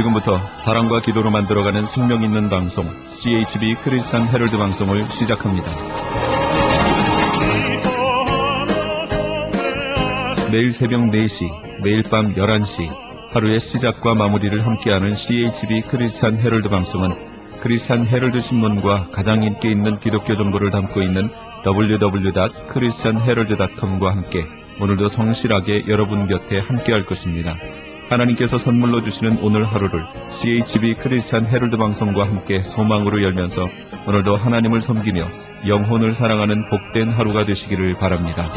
지금부터 사랑과 기도로 만들어가는 생명 있는 방송 CHB 크리스찬 헤럴드 방송을 시작합니다. 매일 새벽 4시, 매일 밤 11시 하루의 시작과 마무리를 함께하는 CHB 크리스찬 헤럴드 방송은 크리스찬 헤럴드 신문과 가장 인기 있는 기독교 정보를 담고 있는 www.christianherald.com과 함께 오늘도 성실하게 여러분 곁에 함께할 것입니다. 하나님께서 선물로 주시는 오늘 하루를 CHB 크리스찬 헤럴드 방송과 함께 소망으로 열면서 오늘도 하나님을 섬기며 영혼을 사랑하는 복된 하루가 되시기를 바랍니다.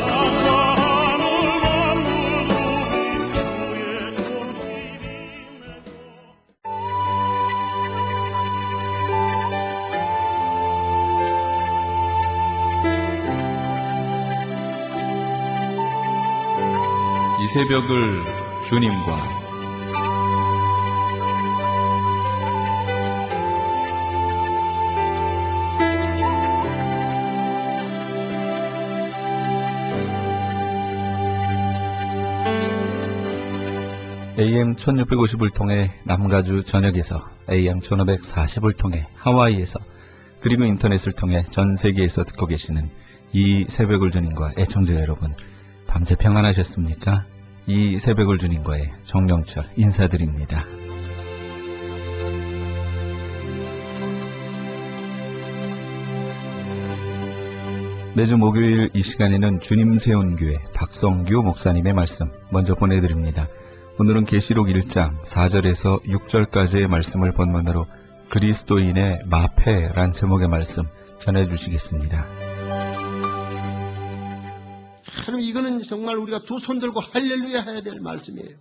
이 새벽을 주님과 AM 1650을 통해 남가주 전역에서 AM 1540을 통해 하와이에서 그리고 인터넷을 통해 전 세계에서 듣고 계시는 이 새벽을 주님과 애청자 여러분, 밤새 평안하셨습니까? 이 새벽을 주님과의 정영철 인사드립니다. 매주 목요일 이 시간에는 주님 세운 교회 박성규 목사님의 말씀 먼저 보내드립니다. 오늘은 계시록 1장 4절에서 6절까지의 말씀을 본문으로 그리스도인의 마패란 제목의 말씀 전해주시겠습니다. 하나님, 이거는 정말 우리가 두 손 들고 할렐루야 해야 될 말씀이에요.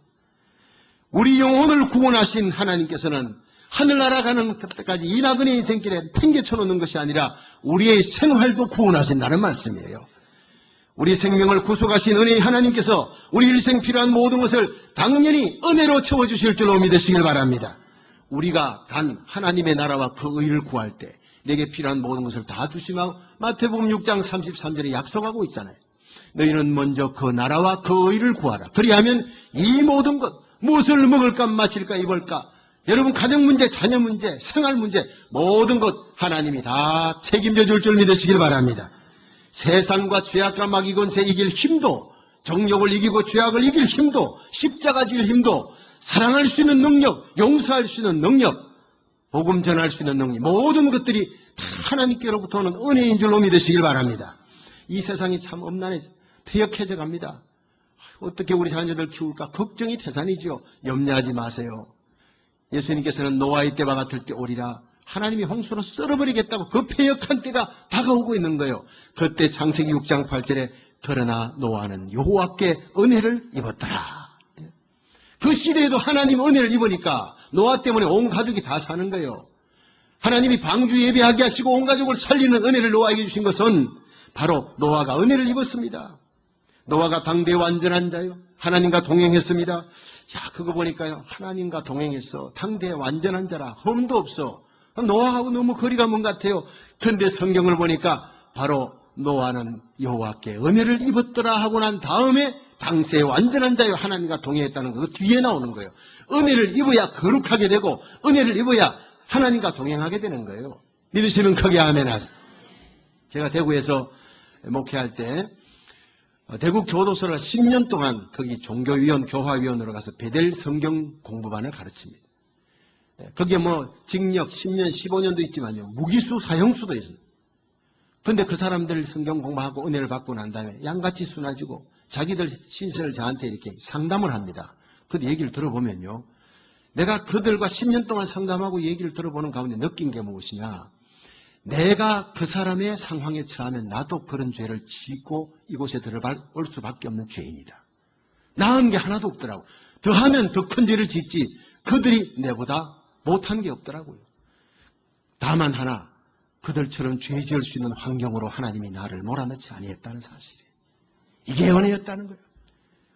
우리 영혼을 구원하신 하나님께서는 하늘나라 가는 그때까지 이 나그네 인생길에 팽개쳐 놓는 것이 아니라 우리의 생활도 구원하신다는 말씀이에요. 우리 생명을 구속하신 은혜의 하나님께서 우리 일생 필요한 모든 것을 당연히 은혜로 채워주실 줄로 믿으시길 바랍니다. 우리가 단 하나님의 나라와 그 의를 구할 때 내게 필요한 모든 것을 다 주시며 마태복음 6장 33절에 약속하고 있잖아요. 너희는 먼저 그 나라와 그 의를 구하라. 그리하면 이 모든 것, 무엇을 먹을까 마실까 입을까, 여러분 가정 문제, 자녀 문제, 생활 문제, 모든 것 하나님이 다 책임져 줄 줄 믿으시길 바랍니다. 세상과 죄악과 마귀권세 이길 힘도, 정욕을 이기고 죄악을 이길 힘도, 십자가 질 힘도, 사랑할 수 있는 능력, 용서할 수 있는 능력, 복음 전할 수 있는 능력, 모든 것들이 다 하나님께로부터 오는 은혜인 줄로 믿으시길 바랍니다. 이 세상이 참 엄난해 폐역해져 갑니다. 어떻게 우리 자녀들 키울까 걱정이 태산이죠. 염려하지 마세요. 예수님께서는 노아의 때와 같을 때 오리라. 하나님이 홍수로 썰어버리겠다고 그 폐역한 때가 다가오고 있는 거예요. 그때 창세기 6장 8절에 그러나 노아는 여호와께 은혜를 입었더라. 그 시대에도 하나님 은혜를 입으니까 노아 때문에 온 가족이 다 사는 거예요. 하나님이 방주 예배하게 하시고 온 가족을 살리는 은혜를 노아에게 주신 것은 바로 노아가 은혜를 입었습니다. 노아가 당대의 완전한 자요. 하나님과 동행했습니다. 야, 그거 보니까요. 하나님과 동행했어. 당대의 완전한 자라. 흠도 없어. 노아하고 너무 거리가 먼 같아요. 그런데 성경을 보니까 바로 노아는 여호와께 은혜를 입었더라 하고 난 다음에 당세의 완전한 자요. 하나님과 동행했다는 거, 그 뒤에 나오는 거예요. 은혜를 입어야 거룩하게 되고 은혜를 입어야 하나님과 동행하게 되는 거예요. 믿으시면 크게 아멘 하세요. 제가 대구에서 목회할 때 대구 교도소를 10년 동안 거기 종교위원, 교화위원으로 가서 베델 성경 공부반을 가르칩니다. 거기에 뭐 징역 10년, 15년도 있지만요. 무기수, 사형수도 있습니다. 그런데 그 사람들 성경 공부하고 은혜를 받고 난 다음에 양같이 순화지고 자기들 신세를 저한테 이렇게 상담을 합니다. 그 얘기를 들어보면요. 내가 그들과 10년 동안 상담하고 얘기를 들어보는 가운데 느낀 게 무엇이냐. 내가 그 사람의 상황에 처하면 나도 그런 죄를 짓고 이곳에 들어올 수밖에 없는 죄인이다. 나은 게 하나도 없더라고요. 더하면 더 큰 죄를 짓지 그들이 내보다 못한 게 없더라고요. 다만 하나, 그들처럼 죄 지을 수 있는 환경으로 하나님이 나를 몰아넣지 아니했다는 사실이에요. 이게 은혜였다는 거예요.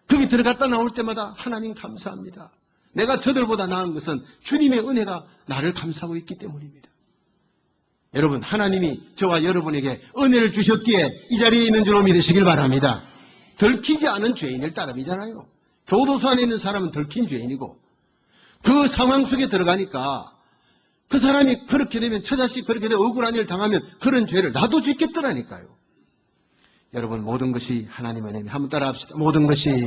거기 들어갔다 나올 때마다 하나님 감사합니다. 내가 저들보다 나은 것은 주님의 은혜가 나를 감싸고 있기 때문입니다. 여러분, 하나님이 저와 여러분에게 은혜를 주셨기에 이 자리에 있는 줄로 믿으시길 바랍니다. 들키지 않은 죄인일 따름이잖아요. 교도소 안에 있는 사람은 들킨 죄인이고 그 상황 속에 들어가니까 그 사람이 그렇게 되면, 처자식 그렇게 되면 억울한 일을 당하면 그런 죄를 나도 짓겠더라니까요. 여러분, 모든 것이 하나님의 은혜입니다. 한번 따라 합시다. 모든 것이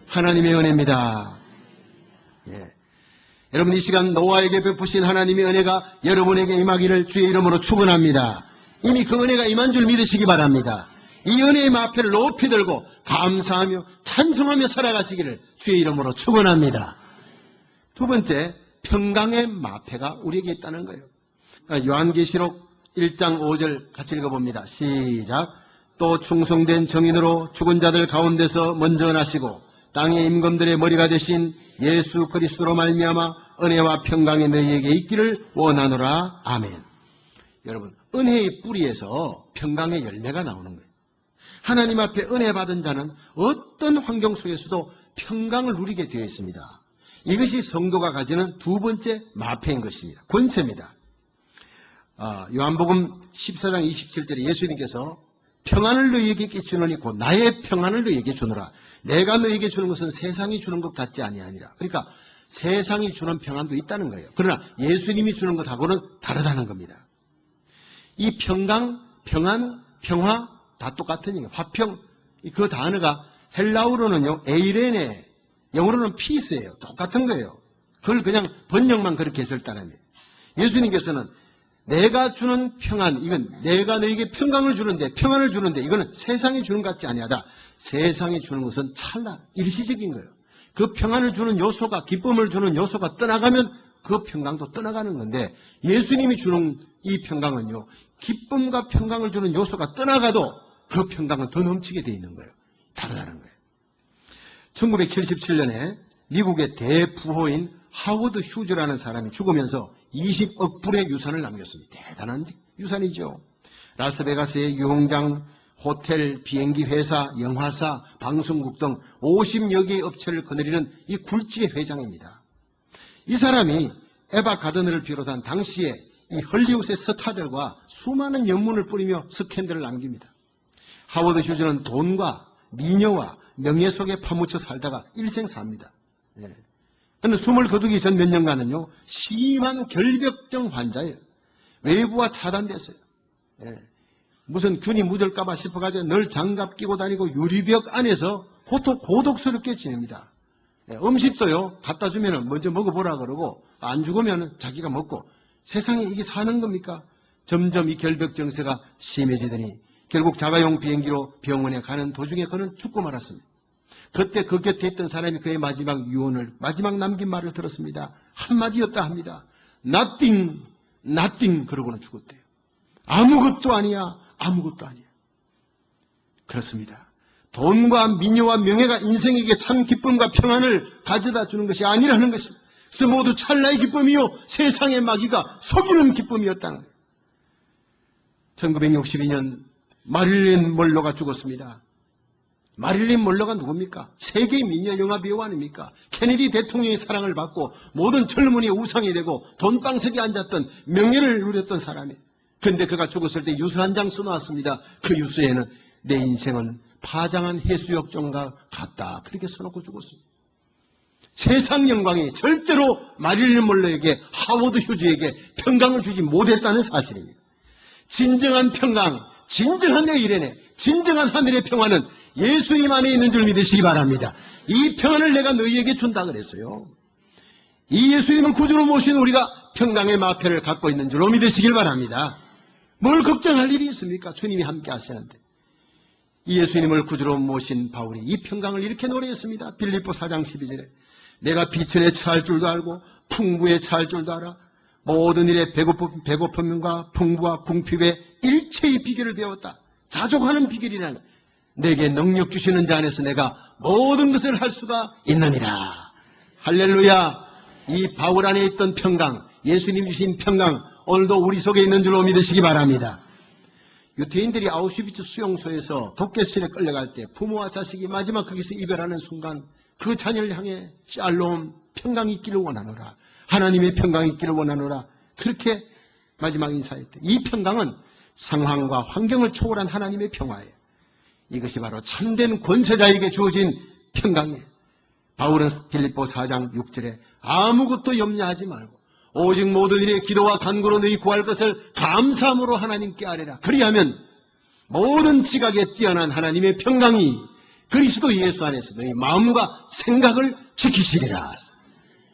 하나님의 은혜입니다. 예. 여러분, 이 시간 노아에게 베푸신 하나님의 은혜가 여러분에게 임하기를 주의 이름으로 축원합니다. 이미 그 은혜가 임한 줄 믿으시기 바랍니다. 이 은혜의 마패를 높이 들고 감사하며 찬송하며 살아가시기를 주의 이름으로 축원합니다. 두 번째, 평강의 마패가 우리에게 있다는 거예요. 요한계시록 1장 5절 같이 읽어봅니다. 시작. 또 충성된 정인으로 죽은 자들 가운데서 먼저 나시고 땅의 임금들의 머리가 되신 예수 그리스도로 말미암아 은혜와 평강이 너희에게 있기를 원하노라. 아멘. 여러분, 은혜의 뿌리에서 평강의 열매가 나오는 거예요. 하나님 앞에 은혜 받은 자는 어떤 환경 속에서도 평강을 누리게 되어 있습니다. 이것이 성도가 가지는 두 번째 마패인 것입니다. 권세입니다. 요한복음 14장 27절에 예수님께서 평안을 너희에게 끼치노니 곧 나의 평안을 너희에게 주노라. 내가 너희에게 주는 것은 세상이 주는 것 같지 아니하니라. 그러니까 세상이 주는 평안도 있다는 거예요. 그러나 예수님이 주는 것하고는 다르다는 겁니다. 이 평강, 평안, 평화 다 똑같은 얘기예요. 화평, 그 단어가 헬라어로는요, 에이레네, 영어로는 피스예요. 똑같은 거예요. 그걸 그냥 번역만 그렇게 해서 따라합니다. 예수님께서는 내가 주는 평안, 이건 내가 너에게 평강을 주는데, 평안을 주는데, 이거는 세상이 주는 것 같지 아니하다. 세상이 주는 것은 찰나, 일시적인 거예요. 그 평안을 주는 요소가, 기쁨을 주는 요소가 떠나가면 그 평강도 떠나가는 건데, 예수님이 주는 이 평강은요, 기쁨과 평강을 주는 요소가 떠나가도 그 평강은 더 넘치게 되어 있는 거예요. 다르다는 거예요. 1977년에 미국의 대부호인 하워드 휴즈라는 사람이 죽으면서 20억 불의 유산을 남겼습니다. 대단한 유산이죠. 라스베가스의 유흥장, 호텔, 비행기 회사, 영화사, 방송국 등 50여 개의 업체를 거느리는 이 굴지의 회장입니다. 이 사람이 에바 가드너를 비롯한 당시에 이 헐리우드의 스타들과 수많은 연문을 뿌리며 스캔들을 남깁니다. 하워드 휴즈는 돈과 미녀와 명예 속에 파묻혀 살다가 일생 삽니다. 그런데 숨을 거두기 전 몇 년간은요, 심한 결벽증 환자예요. 외부와 차단됐어요. 무슨 균이 묻을까봐 싶어가지고 늘 장갑 끼고 다니고 유리벽 안에서 고독스럽게 지냅니다. 음식도요, 갖다 주면 먼저 먹어보라 그러고, 안 죽으면 자기가 먹고, 세상에 이게 사는 겁니까? 점점 이 결벽 증세가 심해지더니 결국 자가용 비행기로 병원에 가는 도중에 그는 죽고 말았습니다. 그때 그 곁에 있던 사람이 그의 마지막 유언을, 마지막 남긴 말을 들었습니다. 한마디였다 합니다. Nothing, nothing 그러고는 죽었대요. 아무것도 아니야, 아무것도 아니야. 그렇습니다. 돈과 미녀와 명예가 인생에게 참 기쁨과 평안을 가져다 주는 것이 아니라는 것입니다. 그래서 모두 찰나의 기쁨이요 세상의 마귀가 속이는 기쁨이었다는 거예요. 1962년 마릴린 먼로가 죽었습니다. 마릴린 먼로가 누굽니까? 세계 미녀 영화 배우 아닙니까? 케네디 대통령의 사랑을 받고 모든 젊은이의 우상이 되고 돈방석에 앉았던 명예를 누렸던 사람이에요. 그런데 그가 죽었을 때 유서 한 장 써놓았습니다. 그 유서에는 내 인생은 파장한 해수욕장과 같다. 그렇게 써놓고 죽었습니다. 세상 영광이 절대로 마릴린 먼로에게, 하워드 휴즈에게 평강을 주지 못했다는 사실입니다. 진정한 평강, 진정한 내 일에네, 진정한 하늘의 평화는 예수님 안에 있는 줄 믿으시기 바랍니다. 이 평안을 내가 너희에게 준다 그랬어요. 이 예수님은 구주로 모신 우리가 평강의 마패를 갖고 있는 줄로 믿으시길 바랍니다. 뭘 걱정할 일이 있습니까? 주님이 함께 하시는데. 이 예수님을 구주로 모신 바울이 이 평강을 이렇게 노래했습니다. 빌립보 4장 12절에 내가 비천에 처할 줄도 알고 풍부에 처할 줄도 알아. 모든 일에 배고픔과 풍부와 궁핍의 일체의 비결을 배웠다. 자족하는 비결이란 내게 능력 주시는 자 안에서 내가 모든 것을 할 수가 있느니라. 할렐루야. 이 바울 안에 있던 평강, 예수님 주신 평강, 오늘도 우리 속에 있는 줄로 믿으시기 바랍니다. 유태인들이 아우슈비츠 수용소에서 독개실에 끌려갈 때 부모와 자식이 마지막 거기서 이별하는 순간 그 자녀를 향해 샬롬, 평강이 있기를 원하노라. 하나님의 평강이 있기를 원하노라. 그렇게 마지막 인사했대. 이 평강은 상황과 환경을 초월한 하나님의 평화예요. 이것이 바로 참된 권세자에게 주어진 평강이에요. 바울은 빌립보 4장 6절에 아무것도 염려하지 말고 오직 모든 일에 기도와 간구로 너희 구할 것을 감사함으로 하나님께 아뢰라. 그리하면 모든 지각에 뛰어난 하나님의 평강이 그리스도 예수 안에서 너희 마음과 생각을 지키시리라.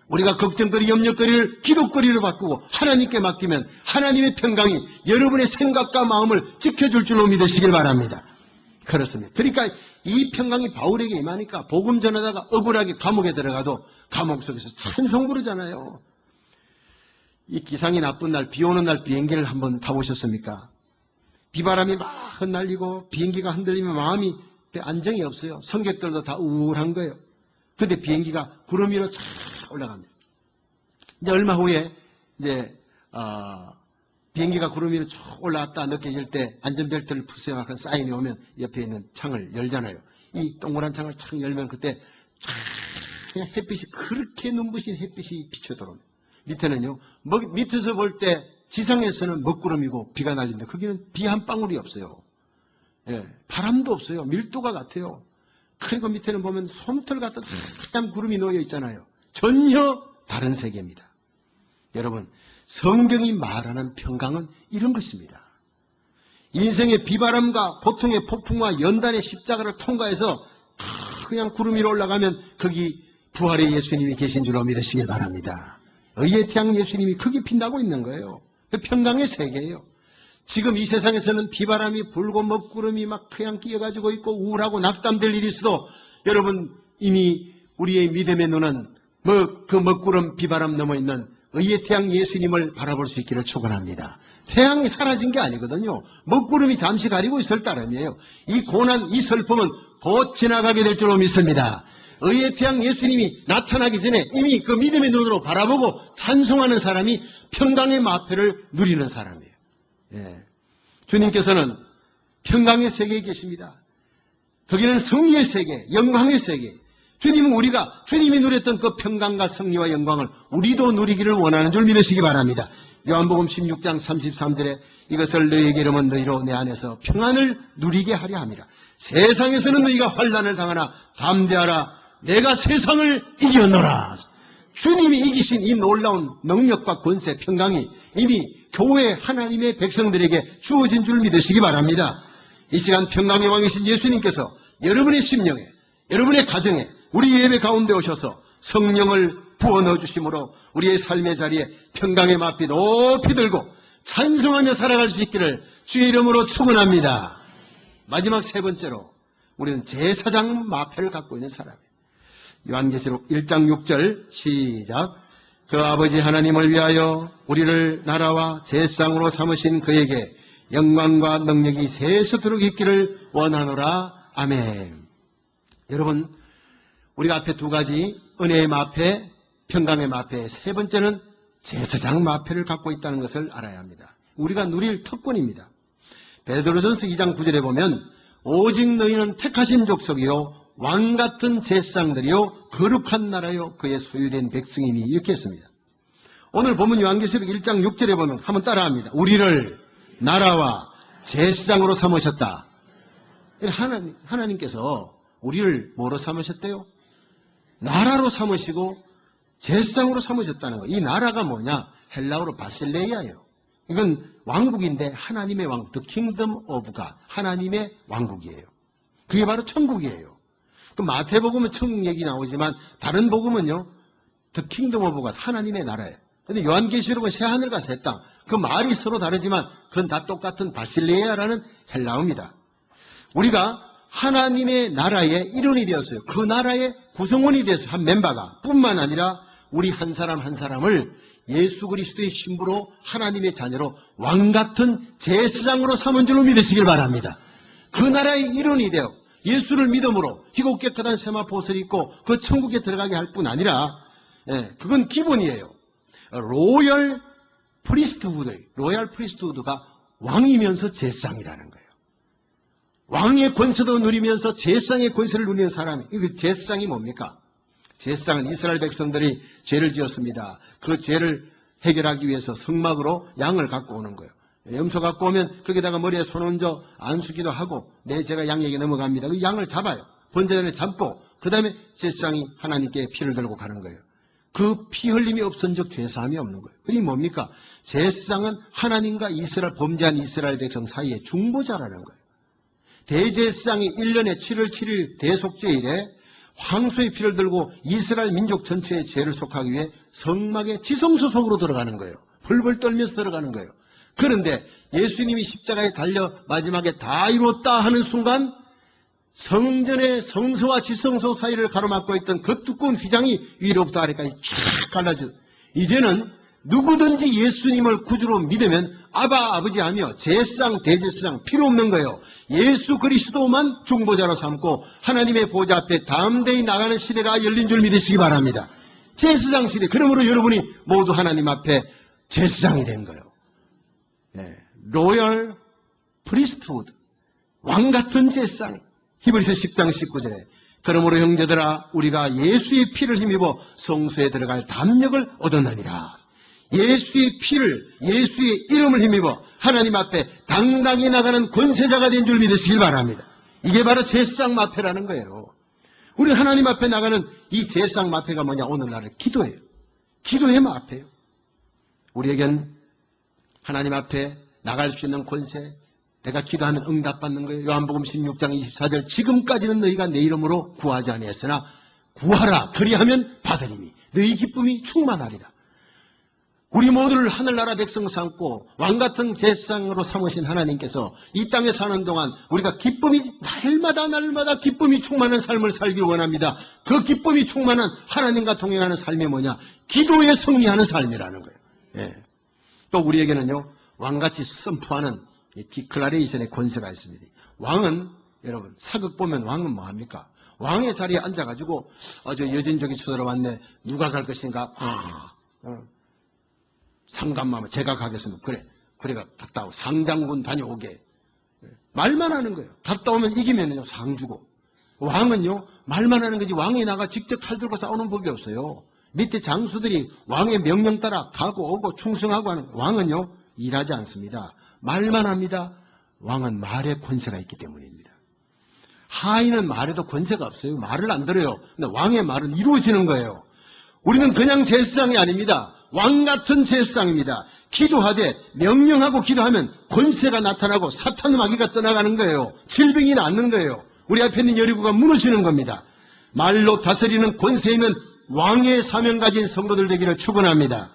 우리가 걱정거리, 염려거리를 기도거리로 바꾸고 하나님께 맡기면 하나님의 평강이 여러분의 생각과 마음을 지켜줄 줄로 믿으시길 바랍니다. 그렇습니다. 그러니까 이 평강이 바울에게 임하니까 복음 전하다가 억울하게 감옥에 들어가도 감옥 속에서 찬송 부르잖아요. 이 기상이 나쁜 날, 비 오는 날 비행기를 한번 타보셨습니까? 비바람이 막 흩날리고 비행기가 흔들리면 마음이 안정이 없어요. 승객들도 다 우울한 거예요. 근데 비행기가 구름 위로 쫙 올라갑니다. 이제 얼마 후에 비행기가 구름 위로 쭉 올라왔다 느껴질 때 안전벨트를 풀세요 하는 사인이 오면 옆에 있는 창을 열잖아요. 이 동그란 창을 착 열면 그때 그냥 햇빛이 그렇게 눈부신 햇빛이 비쳐 들어옵니다. 밑에는요, 밑에서 볼 때 지상에서는 먹구름이고 비가 날리는데 거기는 비 한 방울이 없어요. 예, 바람도 없어요. 밀도가 같아요. 그리고 밑에는 보면 솜털 같은 하얀 구름이 놓여 있잖아요. 전혀 다른 세계입니다. 여러분, 성경이 말하는 평강은 이런 것입니다. 인생의 비바람과 고통의 폭풍과 연단의 십자가를 통과해서 그냥 구름 위로 올라가면 거기 부활의 예수님이 계신 줄로 믿으시길 바랍니다. 의의 태양 예수님이 거기 빛나고 있는 거예요. 그 평강의 세계예요. 지금 이 세상에서는 비바람이 불고 먹구름이 막 그냥 끼어가지고 있고 우울하고 낙담될 일이 있어도 여러분 이미 우리의 믿음의 눈은 그 먹구름 비바람 넘어 있는 의의 태양 예수님을 바라볼 수 있기를 축원합니다. 태양이 사라진 게 아니거든요. 먹구름이 잠시 가리고 있을 따름이에요. 이 고난, 이 슬픔은 곧 지나가게 될 줄로 믿습니다. 의의 태양 예수님이 나타나기 전에 이미 그 믿음의 눈으로 바라보고 찬송하는 사람이 평강의 마패를 누리는 사람이에요. 예. 주님께서는 평강의 세계에 계십니다. 거기는 승리의 세계, 영광의 세계. 주님은 우리가 주님이 누렸던 그 평강과 승리와 영광을 우리도 누리기를 원하는 줄 믿으시기 바랍니다. 요한복음 16장 33절에 이것을 너희에게 이르면 너희로 내 안에서 평안을 누리게 하려 함이라. 세상에서는 너희가 환난을 당하나 담대하라. 내가 세상을 이겨노라. 주님이 이기신 이 놀라운 능력과 권세, 평강이 이미 교회 하나님의 백성들에게 주어진 줄 믿으시기 바랍니다. 이 시간 평강의 왕이신 예수님께서 여러분의 심령에, 여러분의 가정에, 우리 예배 가운데 오셔서 성령을 부어 넣어주심으로 우리의 삶의 자리에 평강의 마피 높이 들고 찬송하며 살아갈 수 있기를 주의 이름으로 축원합니다. 마지막 세 번째로 우리는 제사장 마패를 갖고 있는 사람이에요. 요한계시록 1장 6절 시작. 그 아버지 하나님을 위하여 우리를 나라와 제사장으로 삼으신 그에게 영광과 능력이 세세토록 있기를 원하노라. 아멘. 여러분, 우리가 앞에 두 가지 은혜의 마패, 평강의 마패, 세 번째는 제사장 마패를 갖고 있다는 것을 알아야 합니다. 우리가 누릴 특권입니다. 베드로전서 2장 9절에 보면 오직 너희는 택하신 족속이요 왕같은 제사장들이요 거룩한 나라요 그의 소유된 백성이니 이렇게 했습니다. 오늘 보면 요한계시록 1장 6절에 보면 한번 따라합니다. 우리를 나라와 제사장으로 삼으셨다. 하나님께서 우리를 뭐로 삼으셨대요? 나라로 삼으시고 제사장으로 삼으셨다는 거예요. 이 나라가 뭐냐? 헬라어로 바실레이아예요. 이건 왕국인데 하나님의 왕국, The Kingdom of God, 하나님의 왕국이에요. 그게 바로 천국이에요. 그 마태복음은 천국 얘기 나오지만 다른 복음은요, The Kingdom of God, 하나님의 나라예요. 근데 요한계시록은 새하늘과 새 땅, 그 말이 서로 다르지만 그건 다 똑같은 바실레이아라는 헬라어입니다. 우리가 하나님의 나라의 일원이 되었어요. 그 나라의 구성원이 되었어요. 한 멤버가. 뿐만 아니라 우리 한 사람 한 사람을 예수 그리스도의 신부로 하나님의 자녀로 왕같은 제사장으로 삼은 줄로 믿으시길 바랍니다. 그 나라의 일원이 되어 예수를 믿음으로 희고 깨끗한 세마포옷을 입고 그 천국에 들어가게 할 뿐 아니라 그건 기본이에요. 로열 프리스트후드가 왕이면서 제사장이라는 거예요. 왕의 권세도 누리면서 제사장의 권세를 누리는 사람이, 제사장이 뭡니까? 제사장은 이스라엘 백성들이 죄를 지었습니다. 그 죄를 해결하기 위해서 성막으로 양을 갖고 오는 거예요. 염소 갖고 오면 거기다가 머리에 손 얹어 안수기도 하고 내 죄가 양에게 넘어갑니다. 그 양을 잡아요. 번제단에 잡고 그 다음에 제사장이 하나님께 피를 들고 가는 거예요. 그 피 흘림이 없은 적 죄사함이 없는 거예요. 그게 뭡니까? 제사장은 하나님과 범죄한 이스라엘 백성 사이의 중보자라는 거예요. 대제사장이 1년에 7월 7일 대속죄일에 황소의 피를 들고 이스라엘 민족 전체의 죄를 속하기 위해 성막의 지성소 속으로 들어가는 거예요. 벌벌 떨면서 들어가는 거예요. 그런데 예수님이 십자가에 달려 마지막에 다 이루었다 하는 순간 성전의 성소와 지성소 사이를 가로막고 있던 그 두꺼운 휘장이 위로부터 아래까지 쫙 갈라져. 이제는 누구든지 예수님을 구주로 믿으면 아바 아버지 하며 제사장 대제사장 필요 없는 거예요. 예수 그리스도만 중보자로 삼고 하나님의 보좌 앞에 담대히 나가는 시대가 열린 줄 믿으시기 바랍니다. 제사장 시대. 그러므로 여러분이 모두 하나님 앞에 제사장이 된 거예요. 로열 프리스트후드, 왕 같은 제사장. 히브리서 10장 19절에 그러므로 형제들아 우리가 예수의 피를 힘입어 성소에 들어갈 담력을 얻었느니라. 예수의 피를, 예수의 이름을 힘입어 하나님 앞에 당당히 나가는 권세자가 된 줄 믿으시길 바랍니다. 이게 바로 제사장 마패라는 거예요. 우리 하나님 앞에 나가는 이 제사장 마패가 뭐냐? 오늘날의 기도예요. 기도의 마패예요. 우리에겐 하나님 앞에 나갈 수 있는 권세, 내가 기도하면 응답받는 거예요. 요한복음 16장 24절 지금까지는 너희가 내 이름으로 구하지 아니했으나 구하라 그리하면 받으리니 너희 기쁨이 충만하리라. 우리 모두를 하늘나라 백성 삼고 왕같은 제사장으로 삼으신 하나님께서 이 땅에 사는 동안 우리가 기쁨이 날마다 기쁨이 충만한 삶을 살길 원합니다. 그 기쁨이 충만한 하나님과 동행하는 삶이 뭐냐? 기도에 승리하는 삶이라는 거예요. 예. 또 우리에게는요 왕같이 선포하는 디클라레이션의 권세가 있습니다. 왕은 여러분 사극 보면 왕은 뭐합니까? 왕의 자리에 앉아가지고 저 여진족이 쳐들어왔네. 누가 갈 것인가? 상감마마 제가 가겠습니다. 그래가 갔다 오고 상장군 다녀오게. 말만 하는 거예요. 갔다 오면 이기면요 상 주고. 왕은요 말만 하는 거지 왕이 나가 직접 칼 들고 싸우는 법이 없어요. 밑에 장수들이 왕의 명령 따라 가고 오고 충성하고 하는 거예요. 왕은요 일하지 않습니다. 말만 합니다. 왕은 말에 권세가 있기 때문입니다. 하인은 말에도 권세가 없어요. 말을 안 들어요. 근데 왕의 말은 이루어지는 거예요. 우리는 그냥 제사장이 아닙니다. 왕 같은 제사장입니다. 기도하되 명령하고 기도하면 권세가 나타나고 사탄 마귀가 떠나가는 거예요. 질병이 낫는 거예요. 우리 앞에 있는 여리고가 무너지는 겁니다. 말로 다스리는 권세 있는 왕의 사명 가진 성도들 되기를 축원합니다.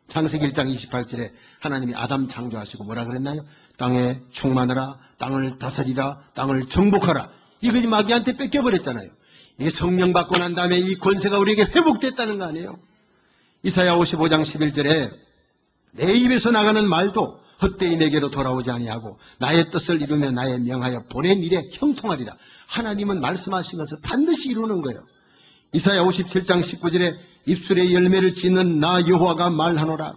창세기 1장 28절에 하나님이 아담 창조하시고 뭐라 그랬나요? 땅에 충만하라, 땅을 다스리라, 땅을 정복하라. 이것이 마귀한테 뺏겨버렸잖아요. 이게 성령 받고 난 다음에 이 권세가 우리에게 회복됐다는 거 아니에요? 이사야 55장 11절에 내 입에서 나가는 말도 헛되이 내게로 돌아오지 아니하고 나의 뜻을 이루며 나의 명하여 보낸 일에 형통하리라. 하나님은 말씀하신 것을 반드시 이루는 거예요. 이사야 57장 19절에 입술에 열매를 짓는 나 여호와가 말하노라.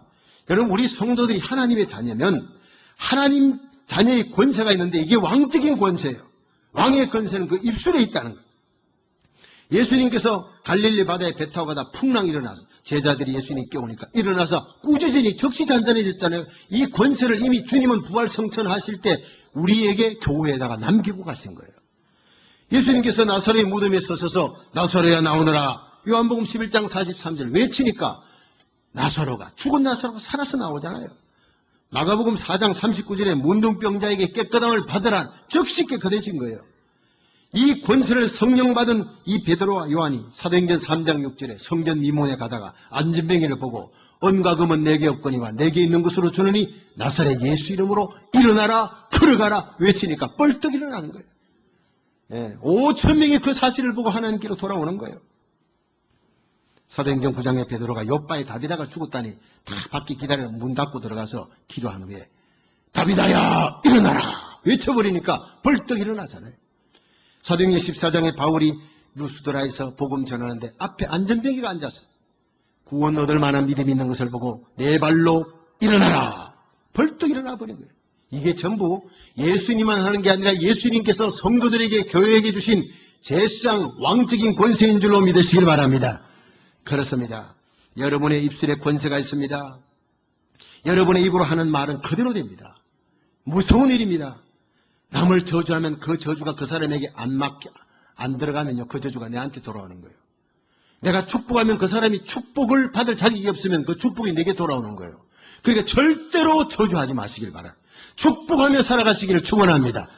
여러분 우리 성도들이 하나님의 자녀면 하나님 자녀의 권세가 있는데 이게 왕적인 권세예요. 왕의 권세는 그 입술에 있다는 거예요. 예수님께서 갈릴리 바다에 배 타고 가다 풍랑이 일어나서 제자들이 예수님 깨우니까 일어나서 꾸짖으니 적시잔잔해졌잖아요. 이 권세를 이미 주님은 부활 성천하실 때 우리에게 교회에다가 남기고 가신 거예요. 예수님께서 나사로의 무덤에 서셔서 나사로야 나오너라. 요한복음 11장 43절 외치니까 나사로가 죽은 나사로가 살아서 나오잖아요. 마가복음 4장 39절에 문둥병자에게 깨끗함을 받으라 즉시 깨끗해진 거예요. 이 권세를 성령 받은 이 베드로와 요한이 사도행전 3장 6절에 성전 미문에 가다가 안진뱅이를 보고 은과 금은 내게 없거니와 내게 있는 것으로 주느니 나사렛 예수 이름으로 일어나라 걸어가라 외치니까 뻘떡 일어나는 거예요. 5,000명이 그 사실을 보고 하나님께로 돌아오는 거예요. 사도행전 9장에 베드로가 요바에 다비다가 죽었다니 다 밖에 기다려 문 닫고 들어가서 기도한 후에 다비다야 일어나라 외쳐버리니까 벌떡 일어나잖아요. 사도행전 14장에 바울이 루스드라에서 복음 전하는데 앞에 안전병이가 앉아서 구원 얻을 만한 믿음이 있는 것을 보고 내 발로 일어나라 벌떡 일어나 버린 거예요. 이게 전부 예수님만 하는 게 아니라 예수님께서 성도들에게 교회에게 주신 제사장 왕적인 권세인 줄로 믿으시길 바랍니다. 그렇습니다. 여러분의 입술에 권세가 있습니다. 여러분의 입으로 하는 말은 그대로 됩니다. 무서운 일입니다. 남을 저주하면 그 저주가 그 사람에게 안 안 들어가면요, 그 저주가 내한테 돌아오는 거예요. 내가 축복하면 그 사람이 축복을 받을 자격이 없으면 그 축복이 내게 돌아오는 거예요. 그러니까 절대로 저주하지 마시길 바랍니다. 축복하며 살아가시기를 축원합니다.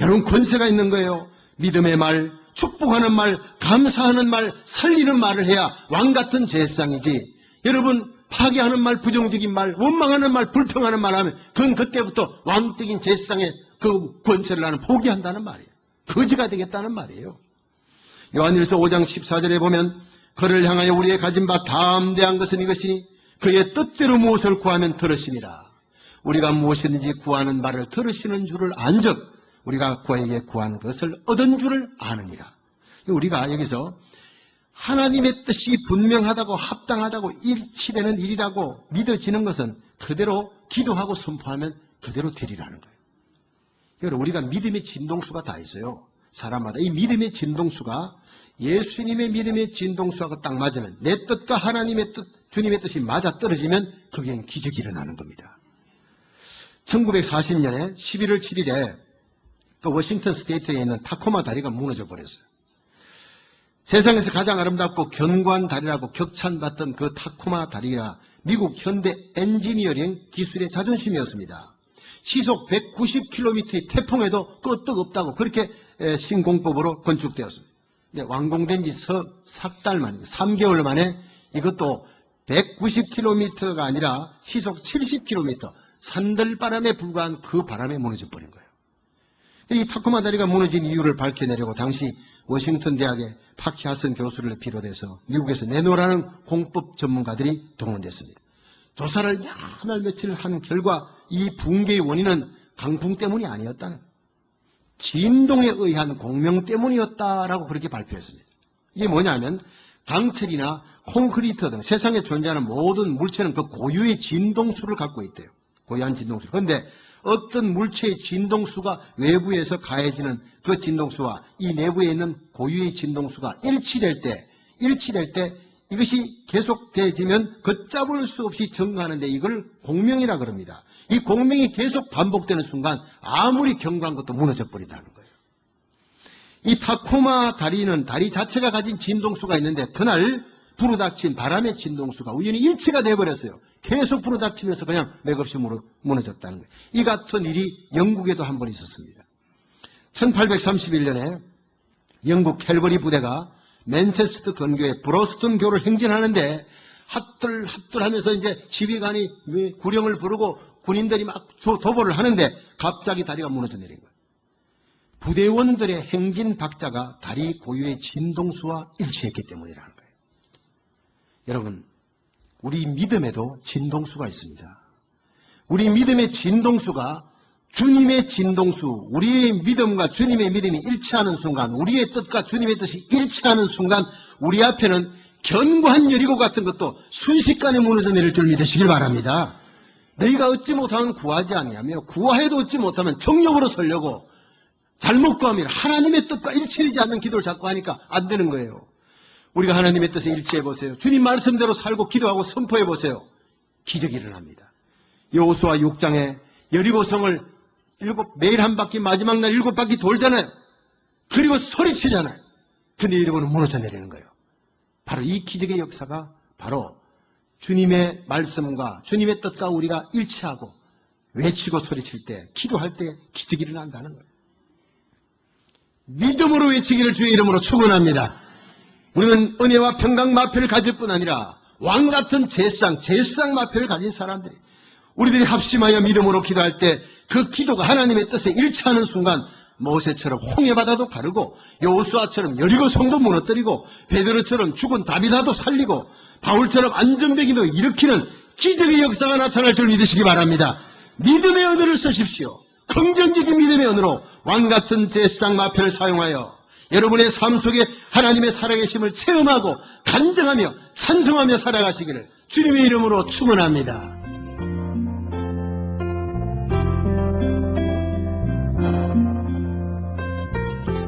여러분, 권세가 있는 거예요. 믿음의 말, 축복하는 말, 감사하는 말, 살리는 말을 해야 왕같은 제사장이지. 여러분, 파괴하는 말, 부정적인 말, 원망하는 말, 불평하는 말 하면 그건 그때부터 왕적인 제사장의 그 권세를 나는 포기한다는 말이에요. 거지가 되겠다는 말이에요. 요한일서 5장 14절에 보면 그를 향하여 우리의 가진 바 담대한 것은 이것이니 그의 뜻대로 무엇을 구하면 들으시니라. 우리가 무엇이든지 구하는 말을 들으시는 줄을 안즉 우리가 그에게 구한 것을 얻은 줄을 아느니라. 우리가 여기서 하나님의 뜻이 분명하다고 합당하다고 일치되는 일이라고 믿어지는 것은 그대로 기도하고 선포하면 그대로 되리라는 거예요. 여러분, 우리가 믿음의 진동수가 다 있어요. 사람마다 이 믿음의 진동수가 예수님의 믿음의 진동수하고 딱 맞으면, 내 뜻과 하나님의 뜻, 주님의 뜻이 맞아 떨어지면 그게 기적이 일어나는 겁니다. 1940년에 11월 7일에 그 워싱턴 스테이트에 있는 타코마 다리가 무너져 버렸어요. 세상에서 가장 아름답고 견고한 다리라고 격찬받던 그 타코마 다리가 미국 현대 엔지니어링 기술의 자존심이었습니다. 시속 190km의 태풍에도 끄떡없다고 그렇게 신공법으로 건축되었습니다. 완공된 지 석 달 만에, 3개월 만에 이것도 190km가 아니라 시속 70km, 산들바람에 불과한 그 바람에 무너져 버린 거예요. 이 타코마 다리가 무너진 이유를 밝혀내려고 당시 워싱턴 대학의 파키 하슨 교수를 비롯해서 미국에서 내노라는 공법 전문가들이 동원됐습니다. 조사를 몇 날 며칠 한 결과 이 붕괴의 원인은 강풍 때문이 아니었다는, 진동에 의한 공명 때문이었다라고 그렇게 발표했습니다. 이게 뭐냐면 강철이나 콘크리트 등 세상에 존재하는 모든 물체는 그 고유의 진동수를 갖고 있대요. 고유한 진동수. 그런데 어떤 물체의 진동수가 외부에서 가해지는 그 진동수와 이 내부에 있는 고유의 진동수가 일치될 때 이것이 계속되어지면 걷잡을 수 없이 증가하는데 이걸 공명이라 그럽니다. 이 공명이 계속 반복되는 순간 아무리 견고한 것도 무너져 버린다는 거예요. 이 타코마 다리는 다리 자체가 가진 진동수가 있는데 그날 불어닥친 바람의 진동수가 우연히 일치가 돼버렸어요. 계속 불어닥치면서 그냥 맥없이 무너졌다는 거예요. 이 같은 일이 영국에도 한 번 있었습니다. 1831년에 영국 캘버리 부대가 맨체스터 근교의 브로스턴 교를 행진하는데 핫들하면서 이제 지휘관이 구령을 부르고 군인들이 막 도보를 하는데 갑자기 다리가 무너져 내린 거예요. 부대원들의 행진 박자가 다리 고유의 진동수와 일치했기 때문이라는 거예요. 여러분, 우리 믿음에도 진동수가 있습니다. 우리 믿음의 진동수가 주님의 진동수, 우리의 믿음과 주님의 믿음이 일치하는 순간, 우리의 뜻과 주님의 뜻이 일치하는 순간 우리 앞에는 견고한 여리고 같은 것도 순식간에 무너져 내릴 줄 믿으시길 바랍니다. 너희가 얻지 못하면 구하지 아니하며 구하해도 얻지 못하면 정욕으로 서려고 잘못 구하면 하나님의 뜻과 일치되지 않는 기도를 자꾸 하니까 안 되는 거예요. 우리가 하나님의 뜻에 일치해 보세요. 주님 말씀대로 살고 기도하고 선포해 보세요. 기적이 일어납니다. 여호수아 6장에 여리고성을 매일 한 바퀴 마지막 날 7바퀴 돌잖아요. 그리고 소리치잖아요. 근데 여리고는 무너져 내리는 거예요. 바로 이 기적의 역사가 바로 주님의 말씀과 주님의 뜻과 우리가 일치하고 외치고 소리칠 때, 기도할 때 기적이 일어난다는 거예요. 믿음으로 외치기를 주의 이름으로 축원합니다. 우리는 은혜와 평강 마표를 가질 뿐 아니라 왕같은 제사장 마표를 가진 사람들이, 우리들이 합심하여 믿음으로 기도할 때 그 기도가 하나님의 뜻에 일치하는 순간 모세처럼 홍해바다도 가르고 여호수아처럼 여리고 성도 무너뜨리고 베드로처럼 죽은 다비다도 살리고 바울처럼 안전배기도 일으키는 기적의 역사가 나타날 줄 믿으시기 바랍니다. 믿음의 언어를 쓰십시오. 긍정적인 믿음의 언어로 왕같은 제사장 마표를 사용하여 여러분의 삶 속에 하나님의 살아계심을 체험하고 간증하며 찬송하며 살아가시기를 주님의 이름으로 축원합니다.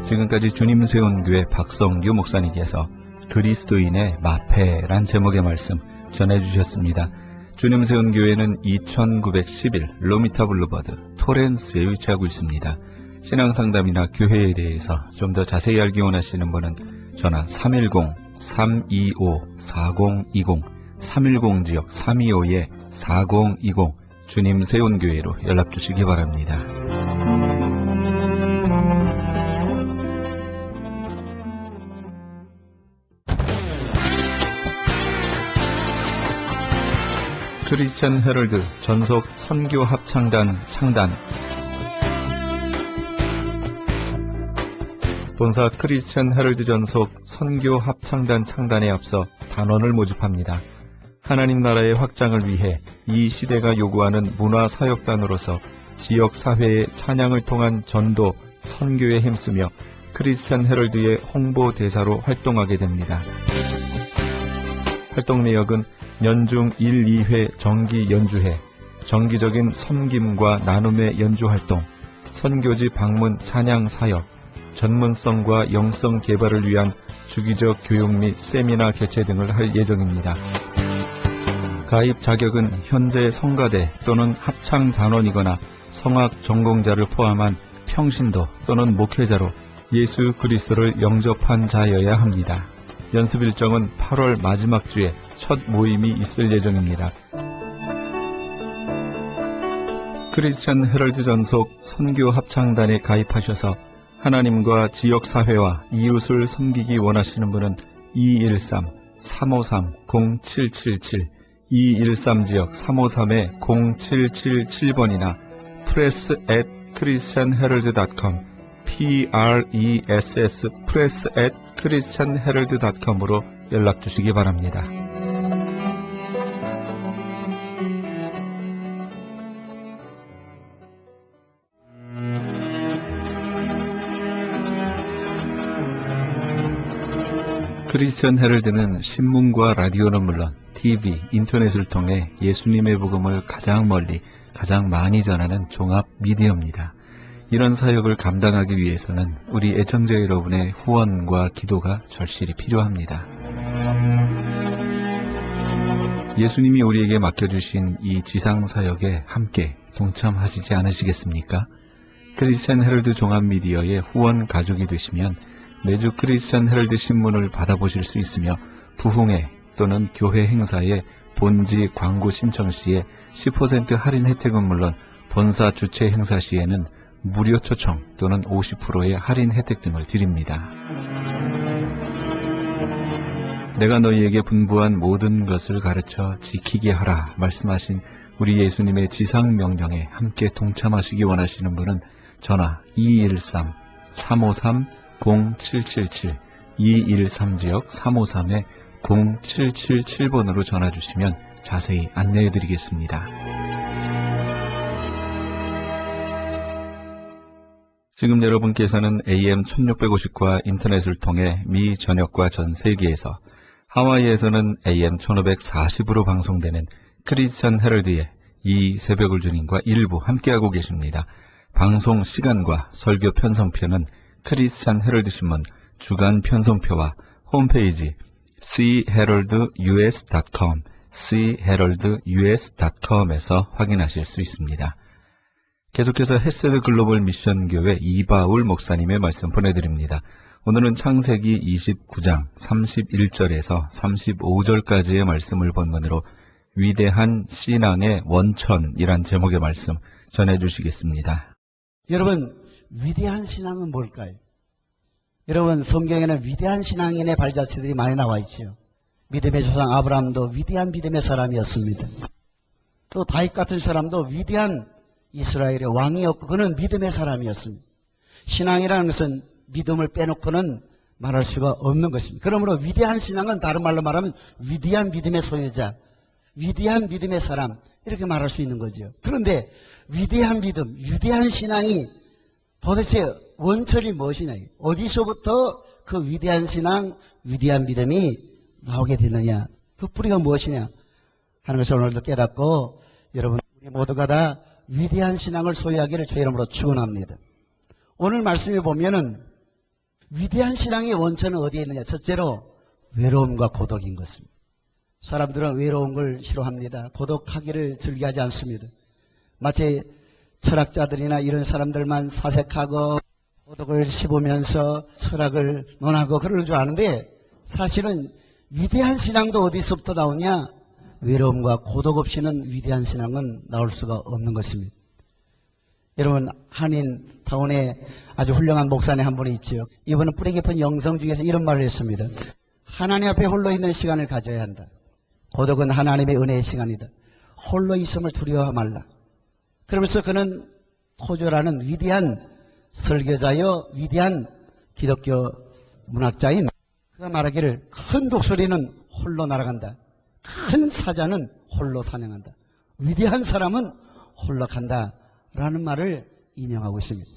지금까지 주님 세운 교회 박성규 목사님께서 그리스도인의 마패란 제목의 말씀 전해주셨습니다. 주님 세운 교회는 2911 로미타 블루버드 토렌스에 위치하고 있습니다. 신앙상담이나 교회에 대해서 좀 더 자세히 알기 원하시는 분은 전화 310-325-4020, 310지역 325-4020 주님 세운교회로 연락주시기 바랍니다. 크리스천 헤럴드 전속 선교 합창단 창단. 본사 크리스천 헤럴드 전속 선교 합창단 창단에 앞서 단원을 모집합니다. 하나님 나라의 확장을 위해 이 시대가 요구하는 문화사역단으로서 지역사회의 찬양을 통한 전도, 선교에 힘쓰며 크리스천 헤럴드의 홍보대사로 활동하게 됩니다. 활동 내역은 연중 1, 2회 정기 연주회, 정기적인 섬김과 나눔의 연주활동, 선교지 방문 찬양 사역, 전문성과 영성 개발을 위한 주기적 교육 및 세미나 개최 등을 할 예정입니다. 가입 자격은 현재 성가대 또는 합창단원이거나 성악 전공자를 포함한 평신도 또는 목회자로 예수 그리스도를 영접한 자여야 합니다. 연습 일정은 8월 마지막 주에 첫 모임이 있을 예정입니다. 크리스천 헤럴드 전속 선교 합창단에 가입하셔서 하나님과 지역사회와 이웃을 섬기기 원하시는 분은 213-353-0777, 213지역 353-0777번이나 press@christianherald.com, press press@christianherald.com으로 연락주시기 바랍니다. 크리스천 헤럴드는 신문과 라디오는 물론 TV, 인터넷을 통해 예수님의 복음을 가장 멀리, 가장 많이 전하는 종합 미디어입니다. 이런 사역을 감당하기 위해서는 우리 애청자 여러분의 후원과 기도가 절실히 필요합니다. 예수님이 우리에게 맡겨주신 이 지상사역에 함께 동참하시지 않으시겠습니까? 크리스천 헤럴드 종합미디어의 후원 가족이 되시면 매주 크리스천 헤럴드 신문을 받아보실 수 있으며 부흥회 또는 교회 행사에 본지 광고 신청 시에 10% 할인 혜택은 물론 본사 주최 행사 시에는 무료 초청 또는 50%의 할인 혜택 등을 드립니다. 내가 너희에게 분부한 모든 것을 가르쳐 지키게 하라 말씀하신 우리 예수님의 지상명령에 함께 동참하시기 원하시는 분은 전화 213-353-0777, 213지역 353-0777번으로 전화주시면 자세히 안내해드리겠습니다. 지금 여러분께서는 AM 1650과 인터넷을 통해 미 전역과 전 세계에서, 하와이에서는 AM 1540으로 방송되는 크리스천 헤럴드의 이 새벽을 주님과 일부 함께하고 계십니다. 방송 시간과 설교 편성표는 크리스천 헤럴드 신문 주간 편성표와 홈페이지 cheraldus.com, cheraldus.com에서 확인하실 수 있습니다. 계속해서 헤세드 글로벌 미션 교회 이바울 목사님의 말씀 보내드립니다. 오늘은 창세기 29장 31절에서 35절까지의 말씀을 본문으로 위대한 신앙의 원천이란 제목의 말씀 전해주시겠습니다. 여러분, 위대한 신앙은 뭘까요? 여러분, 성경에는 위대한 신앙인의 발자취들이 많이 나와 있죠. 믿음의 조상 아브라함도 위대한 믿음의 사람이었습니다. 또 다윗 같은 사람도 위대한 이스라엘의 왕이었고 그는 믿음의 사람이었습니다. 신앙이라는 것은 믿음을 빼놓고는 말할 수가 없는 것입니다. 그러므로 위대한 신앙은 다른 말로 말하면 위대한 믿음의 소유자, 위대한 믿음의 사람, 이렇게 말할 수 있는 거죠. 그런데 위대한 믿음, 위대한 신앙이 도대체 원천이 무엇이냐, 어디서부터 그 위대한 신앙, 위대한 믿음이 나오게 되느냐, 그 뿌리가 무엇이냐 하는 것을 오늘도 깨닫고 여러분 우리 모두가 다 위대한 신앙을 소유하기를 주 이름으로 축원합니다. 오늘 말씀에 보면은 위대한 신앙의 원천은 어디에 있느냐? 첫째로 외로움과 고독인 것입니다. 사람들은 외로운 걸 싫어합니다. 고독하기를 즐기하지 않습니다. 마치 철학자들이나 이런 사람들만 사색하고 고독을 씹으면서 철학을 논하고 그러는 줄 아는데 사실은 위대한 신앙도 어디서부터 나오냐? 외로움과 고독 없이는 위대한 신앙은 나올 수가 없는 것입니다. 여러분, 한인타운에 아주 훌륭한 목사님 한 분이 있죠. 이분은 뿌리 깊은 영성 중에서 이런 말을 했습니다. 하나님 앞에 홀로 있는 시간을 가져야 한다. 고독은 하나님의 은혜의 시간이다. 홀로 있음을 두려워 말라. 그러면서 그는 포조라는 위대한 설교자여 위대한 기독교 문학자인 그가 말하기를 큰 독수리는 홀로 날아간다. 큰 사자는 홀로 사냥한다. 위대한 사람은 홀로 간다. 라는 말을 인용하고 있습니다.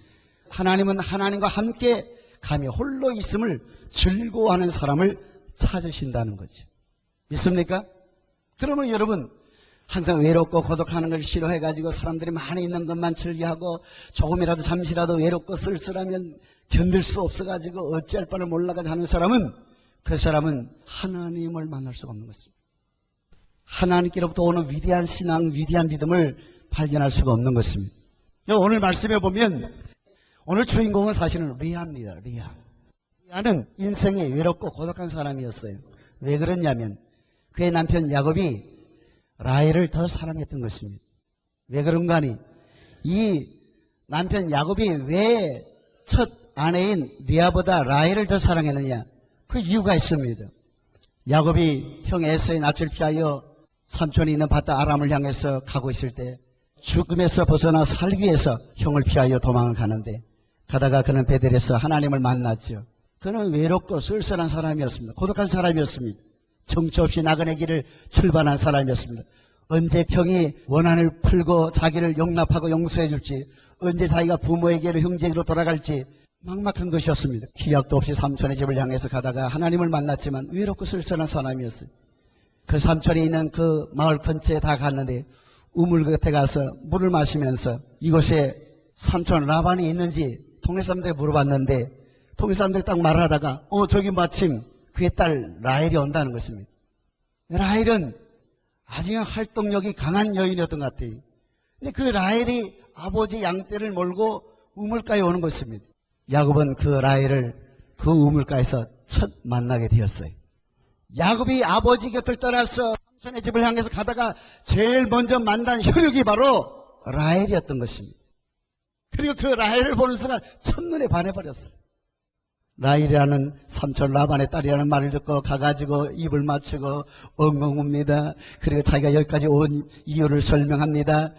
하나님은 하나님과 함께 감히 홀로 있음을 즐거워하는 사람을 찾으신다는 거죠. 있습니까? 그러면 여러분 항상 외롭고 고독하는 걸 싫어해가지고 사람들이 많이 있는 것만 즐겨하고 조금이라도 잠시라도 외롭고 쓸쓸하면 견딜 수 없어가지고 어찌할 바를 몰라가지고 하는 사람은 그 사람은 하나님을 만날 수가 없는 것입니다. 하나님께로부터 오는 위대한 신앙, 위대한 믿음을 발견할 수가 없는 것입니다. 오늘 말씀해 보면 오늘 주인공은 사실은 리아입니다. 리아는 인생이 외롭고 고독한 사람이었어요. 왜 그랬냐면 그의 남편 야곱이 라헬을 더 사랑했던 것입니다. 왜 그런가 하니 이 남편 야곱이 왜 첫 아내인 리아보다 라헬을 더 사랑했느냐? 그 이유가 있습니다. 야곱이 형 에서의 낯을 피하여 삼촌이 있는 바다 아람을 향해서 가고 있을 때 죽음에서 벗어나 살기 위해서 형을 피하여 도망을 가는데 가다가 그는 베델에서 하나님을 만났죠. 그는 외롭고 쓸쓸한 사람이었습니다. 고독한 사람이었습니다. 정처 없이 나그네 길을 출발한 사람이었습니다. 언제 형이 원한을 풀고 자기를 용납하고 용서해 줄지, 언제 자기가 부모에게로 형제에게로 돌아갈지 막막한 것이었습니다. 기약도 없이 삼촌의 집을 향해서 가다가 하나님을 만났지만 외롭고 쓸쓸한 사람이었어요. 그 삼촌이 있는 그 마을 근처에 다 갔는데 우물 곁에 가서 물을 마시면서 이곳에 삼촌 라반이 있는지 동네 사람들이 물어봤는데 동네 사람들이 딱 말하다가 저기 마침 그의 딸 라헬이 온다는 것입니다. 라헬은 아주 활동력이 강한 여인이었던 것 같아요. 근데 그 라헬이 아버지 양떼를 몰고 우물가에 오는 것입니다. 야곱은 그 라헬을 그 우물가에서 첫 만나게 되었어요. 야곱이 아버지 곁을 떠나서 삼촌의 집을 향해서 가다가 제일 먼저 만난 혈육이 바로 라헬이었던 것입니다. 그리고 그 라헬을 보는 순간 첫눈에 반해버렸어요. 라헬이라는 삼촌 라반의 딸이라는 말을 듣고 가가지고 입을 맞추고 엉엉 웁니다. 그리고 자기가 여기까지 온 이유를 설명합니다.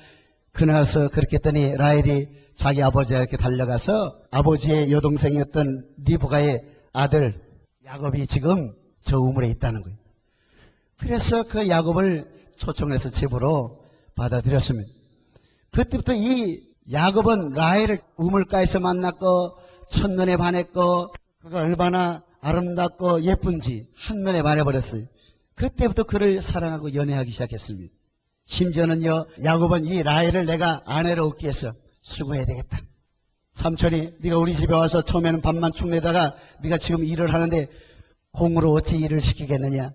그나서 그렇게 했더니 라헬이 자기 아버지에게 달려가서 아버지의 여동생이었던 리브가의 아들 야곱이 지금 저 우물에 있다는 거예요. 그래서 그 야곱을 초청해서 집으로 받아들였습니다. 그때부터 이 야곱은 라헬을 우물가에서 만났고 첫눈에 반했고 그가 얼마나 아름답고 예쁜지 한눈에 반해버렸어요. 그때부터 그를 사랑하고 연애하기 시작했습니다. 심지어는요, 야곱은 이 라헬을 내가 아내로 얻기 위해서 수고해야 되겠다. 삼촌이 네가 우리 집에 와서 처음에는 밥만 축내다가 네가 지금 일을 하는데 공으로 어찌 일을 시키겠느냐?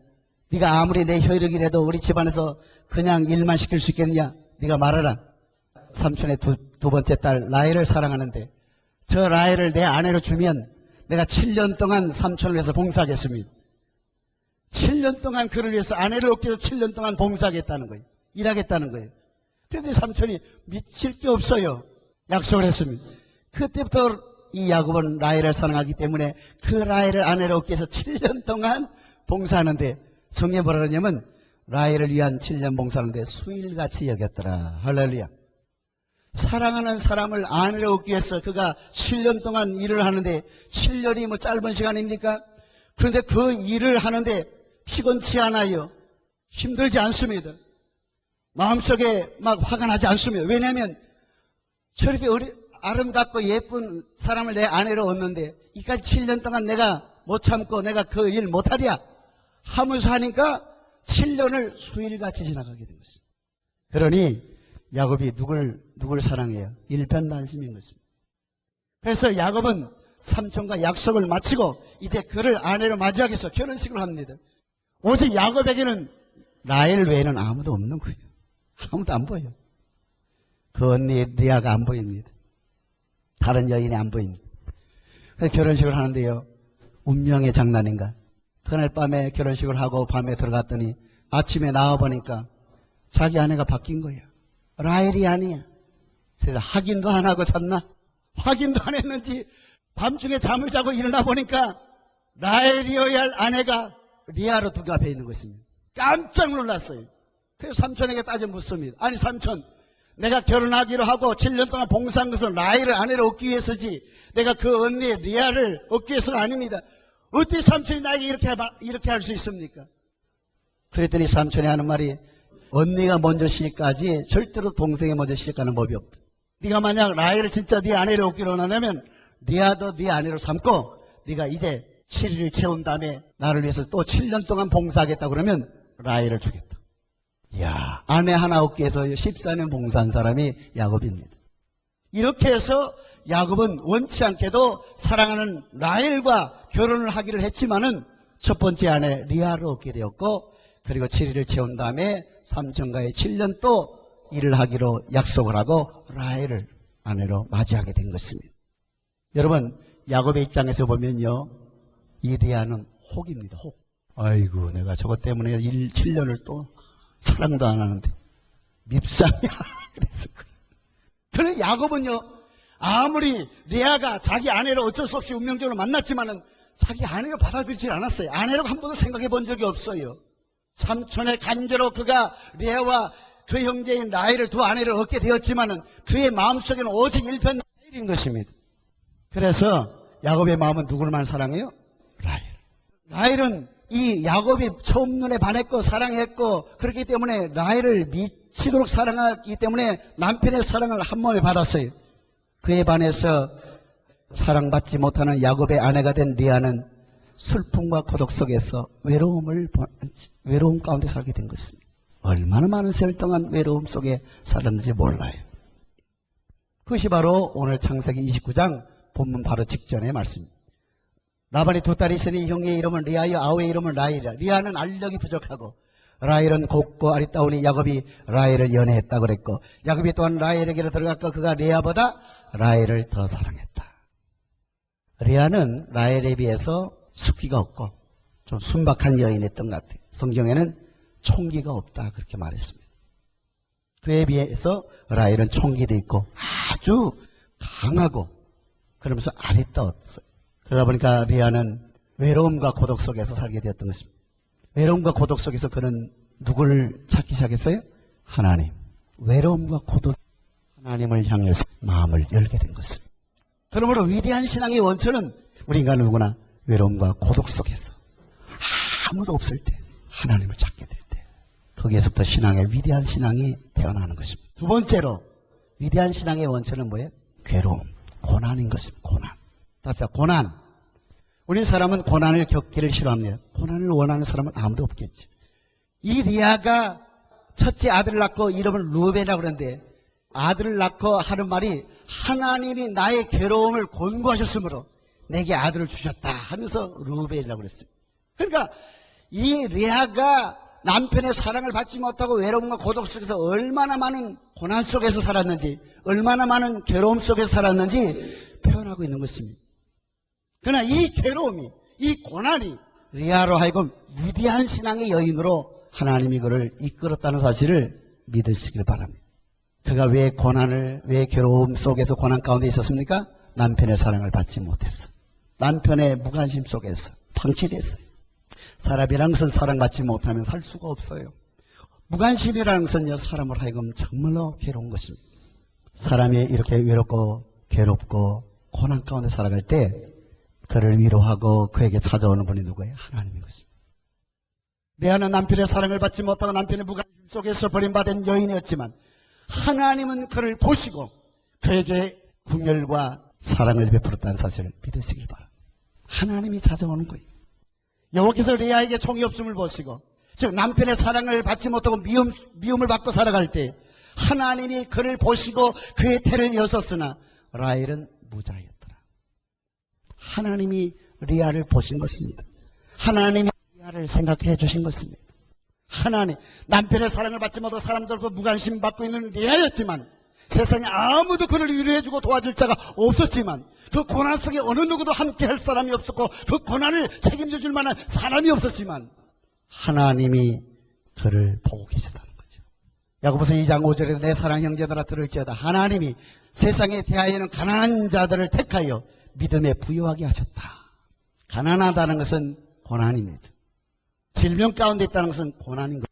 네가 아무리 내 혈육이라도 우리 집안에서 그냥 일만 시킬 수 있겠느냐? 네가 말하라. 삼촌의 두 번째 딸 라헬을 사랑하는데 저 라헬을 내 아내로 주면 내가 7년 동안 삼촌을 위해서 봉사하겠습니다. 7년 동안 그를 위해서 아내를 얻기 위해서 7년 동안 봉사하겠다는 거예요. 일하겠다는 거예요. 그런데 삼촌이 미칠 게 없어요. 약속을 했습니다. 그때부터 이 야곱은 라헬을 사랑하기 때문에 그 라헬을 아내로 얻기 위해서 7년 동안 봉사하는데 성경에 뭐라 그러냐면 라헬을 위한 7년 봉사하는데 수일같이 여겼더라. 할렐루야. 사랑하는 사람을 아내로 얻기 위해서 그가 7년 동안 일을 하는데 7년이 뭐 짧은 시간입니까? 그런데 그 일을 하는데 피곤치 않아요. 힘들지 않습니다. 마음속에 막 화가 나지 않습니다. 왜냐하면 저렇게 아름답고 예쁜 사람을 내 아내로 얻는데 이까지 7년 동안 내가 못 참고 내가 그 일 못하랴 하면서 하니까 7년을 수일같이 지나가게 된 것입니다. 그러니 야곱이 누굴 사랑해요? 일편단심인 것입니다. 그래서 야곱은 삼촌과 약속을 마치고 이제 그를 아내로 맞이하기 위해서 결혼식을 합니다. 오직 야곱에게는 라헬 외에는 아무도 없는 거예요. 아무도 안 보여요. 그 언니 리아가 안 보입니다. 다른 여인이 안 보입니다. 그래서 결혼식을 하는데요. 운명의 장난인가? 그날 밤에 결혼식을 하고 밤에 들어갔더니 아침에 나와보니까 자기 아내가 바뀐 거예요. 라헬이 아니야. 그래서 확인도 안 하고 잤나? 확인도 안 했는지 밤중에 잠을 자고 일어나 보니까 라헬이어야 할 아내가 리아로 두갑해 있는 것입니다. 깜짝 놀랐어요. 그래서 삼촌에게 따져 묻습니다. 아니 삼촌, 내가 결혼하기로 하고 7년 동안 봉사한 것은 라헬을 아내로 얻기 위해서지 내가 그 언니 리아를 얻기 위해서는 아닙니다. 어떻게 삼촌이 나에게 이렇게 할 수 있습니까? 그랬더니 삼촌이 하는 말이 언니가 먼저 시집가지 절대로 동생이 먼저 시집가는 법이 없다. 네가 만약 라헬을 진짜 네 아내로 얻기로 원하면 리아도 네 아내로 삼고 네가 이제 7일을 채운 다음에 나를 위해서 또 7년 동안 봉사하겠다 그러면 라헬을 주겠다. 이야, 아내 하나 얻기 위해서 14년 봉사한 사람이 야곱입니다. 이렇게 해서 야곱은 원치 않게도 사랑하는 라헬과 결혼을 하기를 했지만은 첫 번째 아내 리아를 얻게 되었고 그리고 7일을 채운 다음에 삼촌과의 7년 또 일을 하기로 약속을 하고 라헬을 아내로 맞이하게 된 것입니다. 여러분 야곱의 입장에서 보면요. 이 리아는 혹입니다. 혹. 아이고 내가 저것 때문에 7년을 또 사랑도 안 하는데 밉상이야. 그랬을 거예요. 그런데 야곱은요. 아무리 리아가 자기 아내를 어쩔 수 없이 운명적으로 만났지만은 자기 아내를 받아들이지 않았어요. 아내라고 한 번도 생각해 본 적이 없어요. 삼촌의 간제로 그가 리아와 그 형제인 라헬을 두 아내를 얻게 되었지만은 그의 마음속에는 오직 일편 라헬인 것입니다. 그래서 야곱의 마음은 누구를만 사랑해요? 라헬. 라헬은 이 야곱이 처음 눈에 반했고 사랑했고 그렇기 때문에 라헬을 미치도록 사랑하기 때문에 남편의 사랑을 한 몸에 받았어요. 그에 반해서 사랑받지 못하는 야곱의 아내가 된 리아는 슬픔과 고독 속에서 외로움 가운데 살게 된 것입니다. 얼마나 많은 세월 동안 외로움 속에 살았는지 몰라요. 그것이 바로 오늘 창세기 29장 본문 바로 직전의 말씀입니다. 라반이 두 딸이 있으니 형의 이름은 리아요 아우의 이름은 라헬이라. 리아는 알력이 부족하고 라헬은 곱고 아리따우니 야곱이 라헬을 연애했다고 그랬고 야곱이 또한 라헬에게로 들어갔고 그가 리아보다 라헬을 더 사랑했다. 리아는 라헬에 비해서 숫기가 없고 좀 순박한 여인이었던 것 같아요. 성경에는 총기가 없다 그렇게 말했습니다. 그에 비해서 라헬은 총기도 있고 아주 강하고 그러면서 아리따웠어요. 그러다 보니까 리아는 외로움과 고독 속에서 살게 되었던 것입니다. 외로움과 고독 속에서 그는 누구를 찾기 시작했어요? 하나님. 외로움과 고독 하나님을 향해서 마음을 열게 된 것입니다. 그러므로 위대한 신앙의 원천은 우리 인간 누구나 외로움과 고독 속에서 아무도 없을 때 하나님을 찾게 될 때 거기에서부터 신앙의 위대한 신앙이 태어나는 것입니다. 두 번째로 위대한 신앙의 원천은 뭐예요? 괴로움, 고난인 것입니다. 고난. 답자 고난. 우리 사람은 고난을 겪기를 싫어합니다. 고난을 원하는 사람은 아무도 없겠지. 이 리아가 첫째 아들을 낳고 이름을 루벤이라고 그러는데 아들을 낳고 하는 말이 하나님이 나의 괴로움을 권고하셨으므로 내게 아들을 주셨다 하면서 루벤이라고 그랬어요. 그러니까 이 리아가 남편의 사랑을 받지 못하고 외로움과 고독 속에서 얼마나 많은 고난 속에서 살았는지 얼마나 많은 괴로움 속에서 살았는지 표현하고 있는 것입니다. 그러나 이 괴로움이 이 고난이 리아로 하여금 위대한 신앙의 여인으로 하나님이 그를 이끌었다는 사실을 믿으시길 바랍니다. 그가 왜 괴로움 속에서 고난 가운데 있었습니까? 남편의 사랑을 받지 못했어. 남편의 무관심 속에서 방치됐어요. 사람이라는 것은 사랑받지 못하면 살 수가 없어요. 무관심이라는 것은요, 사람을 하여금 정말로 괴로운 것입니다. 사람이 이렇게 외롭고 괴롭고 고난 가운데 살아갈 때 그를 위로하고 그에게 찾아오는 분이 누구예요? 하나님인 것입니다. 리아는 남편의 사랑을 받지 못하고 남편의 무관심 속에서 버림받은 여인이었지만 하나님은 그를 보시고 그에게 궁혈과 사랑을 베풀었다는 사실을 믿으시길 바랍니다. 하나님이 찾아오는 거예요. 여호와께서 리아에게 총이 없음을 보시고 즉 남편의 사랑을 받지 못하고 미움을 받고 살아갈 때 하나님이 그를 보시고 그의 태를 여섰으나 라헬은 무자였더라. 하나님이 리아를 보신 것입니다. 하나님이 리아를 생각해 주신 것입니다. 하나님, 남편의 사랑을 받지 못하고 사람들과 무관심 받고 있는 리아였지만 세상에 아무도 그를 위로해주고 도와줄 자가 없었지만 그 고난 속에 어느 누구도 함께 할 사람이 없었고 그 고난을 책임져 줄 만한 사람이 없었지만 하나님이 그를 보고 계시다는 거죠. 야고보서 2장 5절에 내 사랑 형제들아 들을지어다 하나님이 세상에 대하여는 가난한 자들을 택하여 믿음에 부여하게 하셨다. 가난하다는 것은 고난입니다. 질병 가운데 있다는 것은 고난인 거죠.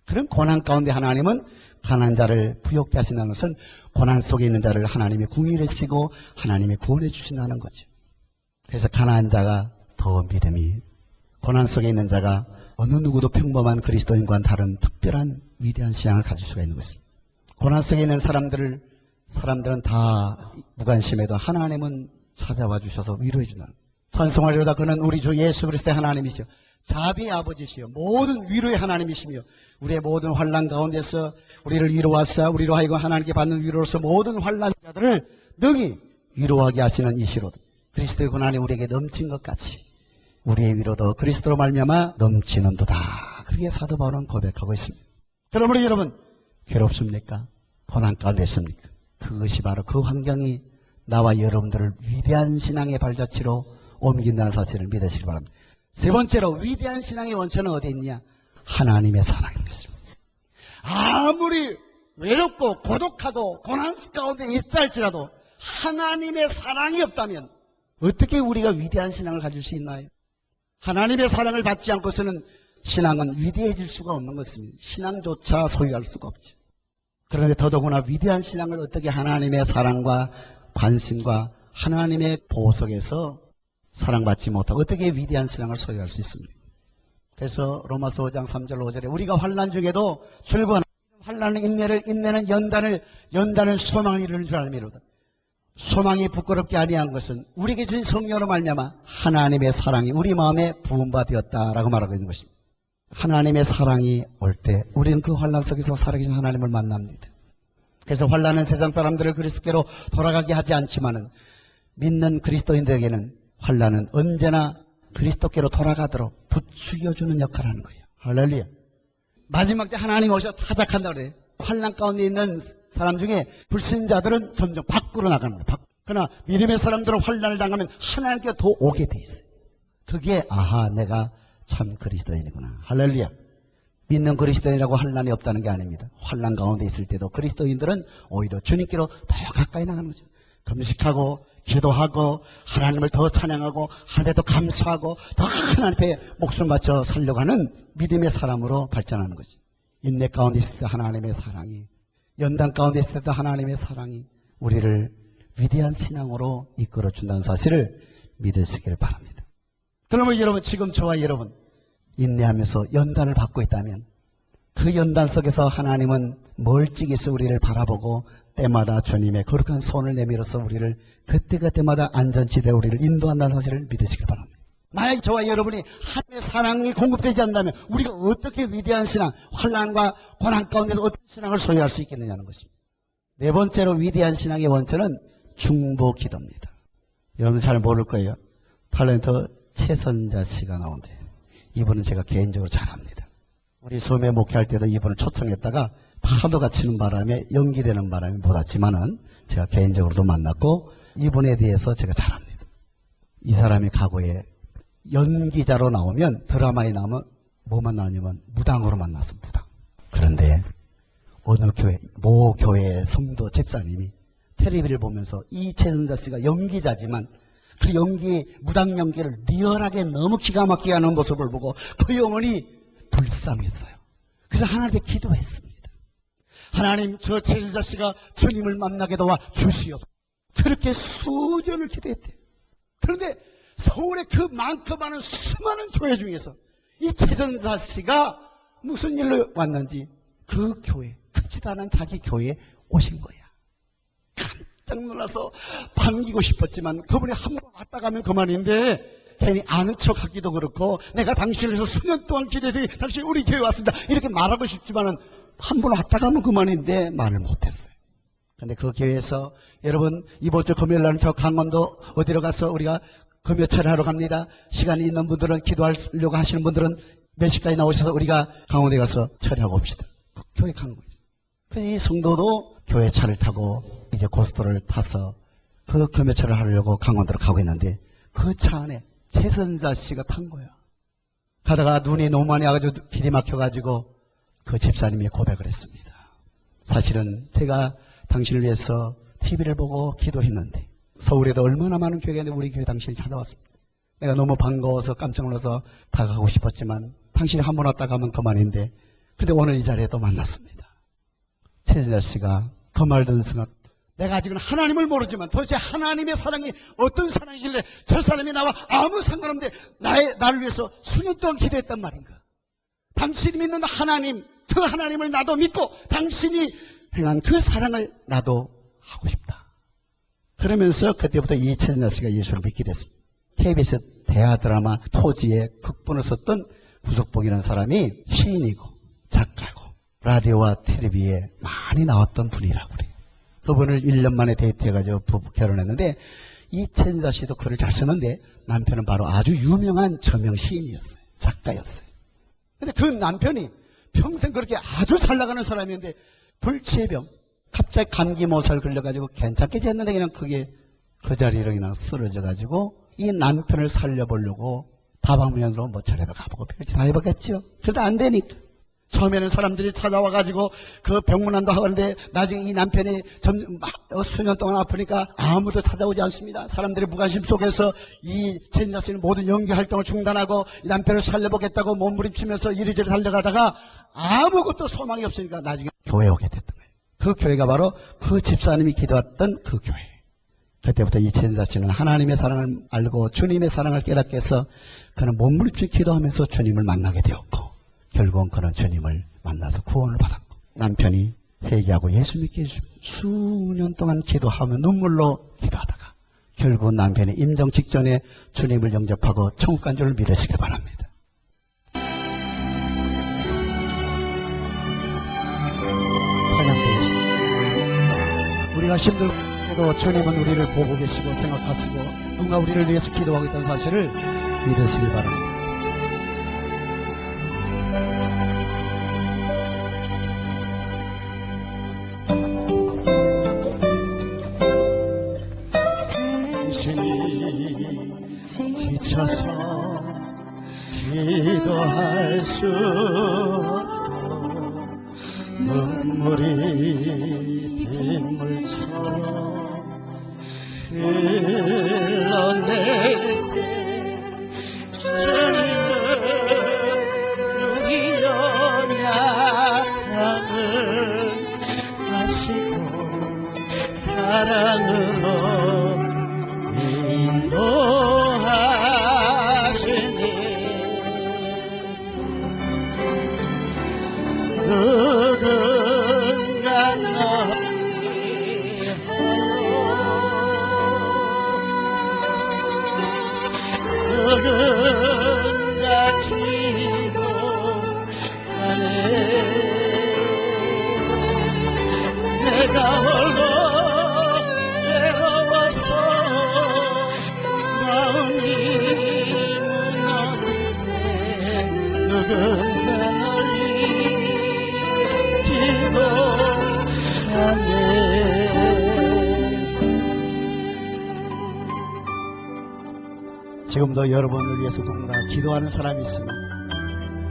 그런 고난 가운데 하나님은 가난한 자를 부욕케 하신다는 것은 고난 속에 있는 자를 하나님이 궁일하시고 하나님이 구원해 주신다는 거죠. 그래서 가난한 자가 더 믿음이, 고난 속에 있는 자가 어느 누구도 평범한 그리스도인과는 다른 특별한 위대한 신앙을 가질 수가 있는 것입니다. 고난 속에 있는 사람들은 다 무관심해도 하나님은 찾아와 주셔서 위로해 준다는 거예요. 찬송하리로다 그는 우리 주 예수 그리스도의 하나님이시여 자비의 아버지시여 모든 위로의 하나님이시며 우리의 모든 환난 가운데서 우리를 위로하사 우리로 하여금 하나님께 받는 위로로서 모든 환난자들을 능히 위로하게 하시는 이시로다. 그리스도의 고난이 우리에게 넘친 것 같이 우리의 위로도 그리스도로 말미암아 넘치는도다. 그렇게 사도 바울은 고백하고 있습니다. 그러므로 여러분 괴롭습니까? 고난 가운데 있습니까? 그것이 바로 그 환경이 나와 여러분들을 위대한 신앙의 발자취로 옮긴다는 사실을 믿으시기 바랍니다. 세 번째로 위대한 신앙의 원천은 어디 있냐? 하나님의 사랑인 것입니다. 아무리 외롭고 고독하고 고난 가운데 있다 할지라도 하나님의 사랑이 없다면 어떻게 우리가 위대한 신앙을 가질 수 있나요? 하나님의 사랑을 받지 않고서는 신앙은 위대해질 수가 없는 것입니다. 신앙조차 소유할 수가 없죠. 그런데 더더구나 위대한 신앙을 어떻게 하나님의 사랑과 관심과 하나님의 보호 속에서 사랑받지 못하고 어떻게 위대한 신앙을 소유할 수 있습니까? 그래서 로마서 5장 3절 5절에 우리가 환난 중에도 즐거운 환난은 인내는 연단은 소망을 이루는 줄 알미로다. 소망이 부끄럽게 아니한 것은 우리에게 주신 성령으로 말미암아 하나님의 사랑이 우리 마음에 부음받았다라고 말하고 있는 것입니다. 하나님의 사랑이 올 때 우리는 그 환난 속에서 살아계신 하나님을 만납니다. 그래서 환난은 세상 사람들을 그리스도께로 돌아가게 하지 않지만은 믿는 그리스도인들에게는 환난은 언제나 그리스도께로 돌아가도록 부추겨주는 역할을 하는 거예요. 할렐루야. 마지막 때 하나님 오셔 타작한다고 그래요. 환난 가운데 있는 사람 중에 불신자들은 점점 밖으로 나가는 거예요. 그러나 믿음의 사람들은 환난을 당하면 하나님께 더 오게 돼 있어요. 그게 아하 내가 참 그리스도인이구나. 할렐루야. 믿는 그리스도인이라고 환난이 없다는 게 아닙니다. 환난 가운데 있을 때도 그리스도인들은 오히려 주님께로 더 가까이 나가는 거죠. 금식하고 기도하고 하나님을 더 찬양하고 하나님께 더 감사하고 더 하나님 앞에 목숨 바쳐 살려고 하는 믿음의 사람으로 발전하는 거죠. 인내 가운데 있을 때 하나님의 사랑이, 연단 가운데 있을 때 하나님의 사랑이 우리를 위대한 신앙으로 이끌어준다는 사실을 믿으시길 바랍니다. 그러면 여러분 지금 저와 여러분 인내하면서 연단을 받고 있다면 그 연단 속에서 하나님은 멀찍이서 우리를 바라보고 때마다 주님의 거룩한 손을 내밀어서 우리를 그때그때마다 안전지대에 우리를 인도한다는 사실을 믿으시길 바랍니다. 만약 저와 여러분이 하나님의 사랑이 공급되지 않는다면 우리가 어떻게 위대한 신앙, 환난과 고난 가운데서 어떤 신앙을 소유할 수 있겠느냐는 것입니다. 네 번째로 위대한 신앙의 원천은 중보 기도입니다. 여러분 잘 모를 거예요. 탤런트 최선자 씨가 나온대요. 이분은 제가 개인적으로 잘 압니다. 우리 소매 목회할 때도 이분을 초청했다가 파도가 치는 바람에 연기되는 바람에 못 왔지만은 제가 개인적으로도 만났고 이분에 대해서 제가 잘 압니다. 이 사람이 과거에 연기자로 나오면 드라마에 나오면 뭐만 나오냐면 무당으로 만나서 무당. 그런데 어느 교회, 모 교회의 성도 집사님이 텔레비를 보면서 이 최선자 씨가 연기자지만 그 연기, 무당 연기를 리얼하게 너무 기가 막히게 하는 모습을 보고 그 영혼이 불쌍했어요. 그래서 하나님께 기도했습니다. 하나님, 저 최선자 씨가 주님을 만나게 도와 주시옵소서. 그렇게 수년을 기도했대요. 그런데 서울의 그 많고 많은 수많은 교회 중에서 이 최선자 씨가 무슨 일로 왔는지 그 교회, 크지도 않은 자기 교회에 오신 거야. 깜짝 놀라서 반기고 싶었지만 그분이 한 번 왔다 가면 그만인데 괜히 아는 척하기도 그렇고 내가 당신을 위해서 수년 동안 기도해서 당신 우리 교회 왔습니다 이렇게 말하고 싶지만은 한 번 왔다 가면 그만인데 말을 못했어요. 근데 그 교회에서 여러분 이번 주 금요일 날은 저 강원도 어디로 가서 우리가 금요 철회하러 갑니다. 시간이 있는 분들은 기도하려고 하시는 분들은 몇 시까지 나오셔서 우리가 강원도에 가서 철회하고 옵시다. 그 교회 간 거예요. 그래서 이 성도도 교회 차를 타고 이제 고속도로를 타서 그 교매차를 하려고 강원도로 가고 있는데 그 차 안에 최선자 씨가 탄 거야. 가다가 눈이 너무 많이 와가지고 길이 막혀가지고 그 집사님이 고백을 했습니다. 사실은 제가 당신을 위해서 TV를 보고 기도했는데 서울에도 얼마나 많은 교회가 있는데 우리 교회 당신이 찾아왔습니다. 내가 너무 반가워서 깜짝 놀라서 다가가고 싶었지만 당신이 한 번 왔다 가면 그만인데 근데 오늘 이 자리에 또 만났습니다. 최선자 씨가 그 말 듣는 순간 내가 아직은 하나님을 모르지만 도대체 하나님의 사랑이 어떤 사랑이길래 저 사람이 나와 아무 상관없는데 나를 위해서 수년 동안 기도했단 말인가. 당신이 믿는 하나님, 그 하나님을 나도 믿고 당신이 행한 그 사랑을 나도 하고 싶다. 그러면서 그때부터 이 최선자 씨가 예수를 믿게 됐습니다. KBS 대하 드라마 토지에 극본을 썼던 구석봉이라는 사람이 시인이고 작가고 라디오와 텔레비에 많이 나왔던 분이라고 그래요. 그분을 1년 만에 데이트해가지고 부부 결혼했는데 이 최선자 씨도 글을 잘 쓰는데 남편은 바로 아주 유명한 저명 시인이었어요. 작가였어요. 근데 그 남편이 평생 그렇게 아주 잘 나가는 사람이었는데 불치병 갑자기 감기 못살 걸려가지고 괜찮게 지냈는데 그냥 그게 그 자리로 그냥 쓰러져가지고 이 남편을 살려보려고 다방면으로 모처리로 가보고 별짓 다 해보겠죠. 그래도 안 되니까. 처음에는 사람들이 찾아와가지고 그 병문안도 하는데 나중에 이 남편이 수년 동안 아프니까 아무도 찾아오지 않습니다. 사람들이 무관심 속에서 이 최선자 씨는 모든 연기 활동을 중단하고 이 남편을 살려보겠다고 몸부림치면서 이리저리 달려가다가 아무것도 소망이 없으니까 나중에 교회에 오게 됐던 거예요. 그 교회가 바로 그 집사님이 기도했던 그 교회. 그때부터 이 최선자 씨는 하나님의 사랑을 알고 주님의 사랑을 깨닫게 해서 그는 몸부림치 기도하면서 주님을 만나게 되었고 결국은 그는 주님을 만나서 구원을 받았고 남편이 회개하고 예수 믿게 해주시고 수년 동안 기도하며 눈물로 기도하다가 결국은 남편이 임종 직전에 주님을 영접하고 천국 간 줄을 믿으시길 바랍니다. 찬양되겠습니다. 우리가 힘들고 주님은 우리를 보고 계시고 생각하시고 누군가 우리를 위해서 기도하고 있다는 사실을 믿으시길 바랍니다. 지쳐서 기도할 수 없고 눈물이 빗물처럼 흘러내릴 때 주님을 누리려 약함을 하시고 사랑으로 인도하시니 누군가 너희 누군가 기도하네 내가 홀로 외로워서 마음이 무너질 때 누군가 널리 기도하네. 지금도 여러분을 위해서 누군가 기도하는 사람이 있으면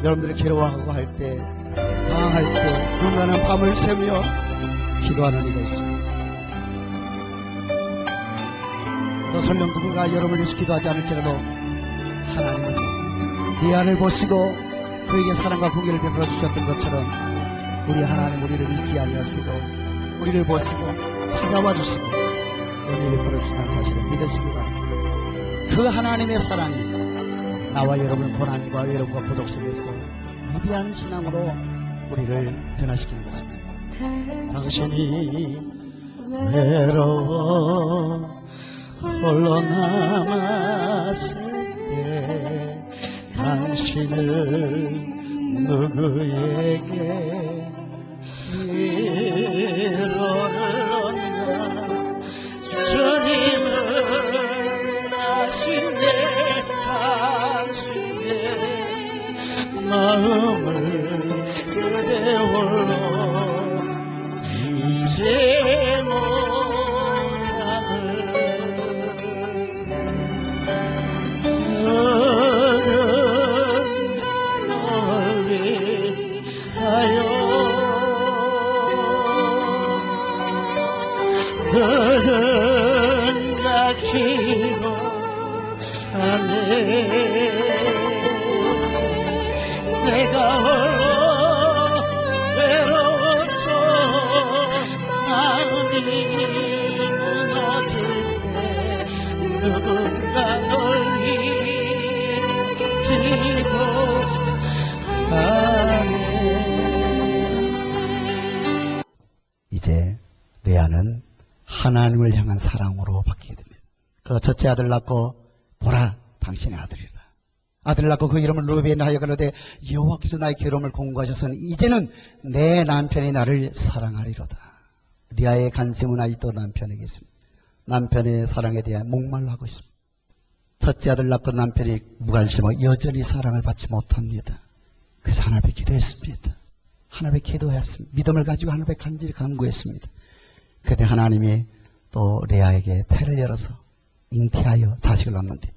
여러분들이 괴로워하고 할 때 방황할 때 누군가는 밤을 새며 기도하는 이가 있습니다. 또 설령 누군가 여러분을 위해서 기도하지 않을지라도 하나님은 이 안을 보시고 그에게 사랑과 공의를 베풀어 주셨던 것처럼 우리 하나님 우리를 잊지 아니하시고 우리를 보시고 찾아와 주시고 은혜를 베풀어 주신다는 사실을 믿으시기 바랍니다. 그 하나님의 사랑이 나와 여러분의 고난과 외로움과 고독 속에서 위대한 신앙으로 우리를 변화시키는 것입니다. 당신이 외로워 홀로 남았을 때 당신은 누구에게 위로를 얻나 주님은 아시네 당신의 마음을 그대 홀로 이제 그런가 기도하네. 내가 홀로 외로워서 마음이 무너질 때 누군가 널 위해 기도하네. 이제 레아는 하나님을 향한 사랑으로 바뀌게 됩니다. 그 첫째 아들 낳고 보라 당신의 아들이다. 아들 낳고 그 이름을 루벤 하여 그러되 여호와께서 나의 괴로움을 공고하셔서는 이제는 내 남편이 나를 사랑하리로다. 리아의 간증은 아직도 남편에게 있습니다. 남편의 사랑에 대해 목말라하고 있습니다. 첫째 아들 낳고 남편이 무관심하고 여전히 사랑을 받지 못합니다. 그래서 하나님께 기도했습니다. 하나님께 기도했습니다. 믿음을 가지고 하나님께 간절히 간구했습니다. 그때 하나님이 또 레아에게 태를 열어서 잉태하여 자식을 낳는데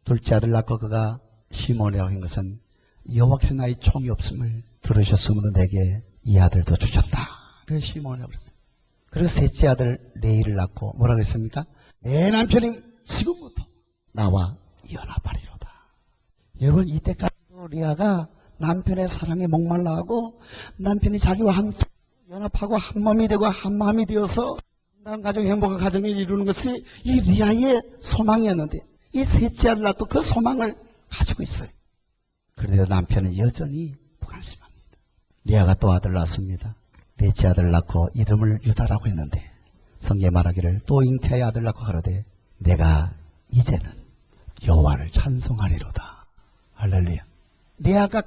둘째 아들 낳고 그가 시몬이라고 한 것은 여호와께서 나의 총이 없음을 들으셨으므로 내게 이 아들도 주셨다. 그래서 시몬이라고 그랬어요. 그리고 셋째 아들 레이를 낳고 뭐라고 했습니까? 내 남편이 지금부터 나와 연합하리로다. 여러분 이때까지도 레아가 남편의 사랑에 목말라하고 남편이 자기와 함께 연합하고 한 몸이 되고 한 마음이 되어서 건강한 가정, 행복한 가정을 이루는 것이 이 리아의 소망이었는데 이 셋째 아들 낳고 그 소망을 가지고 있어요. 그런데 남편은 여전히 무관심합니다. 리아가 또 아들 낳습니다. 넷째 아들 낳고 이름을 유다라고 했는데 성경에 말하기를 또 잉태의 아들 낳고 가로되 내가 이제는 여호와를 찬송하리로다. 할렐루야. 레아가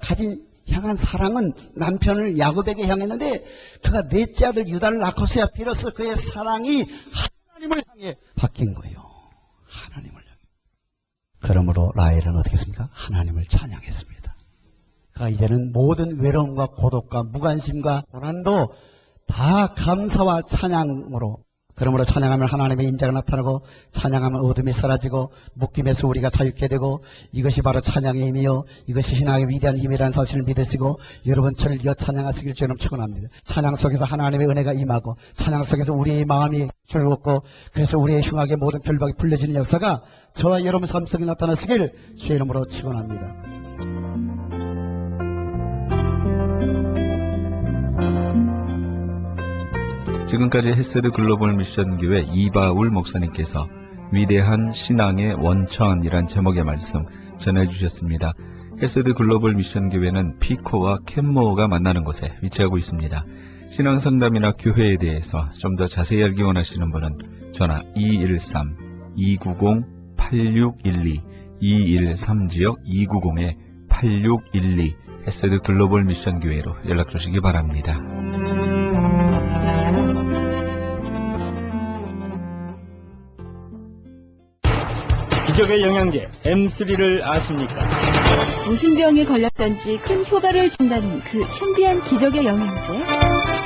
향한 사랑은 남편을 야곱에게 향했는데 그가 넷째 아들 유다를 낳고서야 비로소 그의 사랑이 하나님을 향해 바뀐 거예요. 하나님을 향해. 그러므로 라헬은 어떻게 했습니까? 하나님을 찬양했습니다. 그가 이제는 모든 외로움과 고독과 무관심과 고난도 다 감사와 찬양으로, 그러므로 찬양하면 하나님의 인자가 나타나고 찬양하면 어둠이 사라지고 묶임에서 우리가 자유케 되고 이것이 바로 찬양의 힘이요 이것이 신앙의 위대한 힘이라는 사실을 믿으시고 여러분 저를 찬양하시길 저는 축원합니다. 찬양 속에서 하나님의 은혜가 임하고 찬양 속에서 우리의 마음이 즐겁고 그래서 우리의 흉악의 모든 결박이 풀려지는 역사가 저와 여러분 삶 속에 나타나시길 주의 이름으로 축원합니다. 지금까지 헤세드 글로벌 미션 교회 이바울 목사님께서 위대한 신앙의 원천이란 제목의 말씀 전해주셨습니다. 헤세드 글로벌 미션 교회는 피코와 캔모어가 만나는 곳에 위치하고 있습니다. 신앙 상담이나 교회에 대해서 좀 더 자세히 알기 원하시는 분은 전화 213-290-8612 213지역 290-8612 헤세드 글로벌 미션 교회로 연락 주시기 바랍니다. 기적의 영양제 M3를 아십니까? 무슨 병에 걸렸던지 큰 효과를 준다는 그 신비한 기적의 영양제.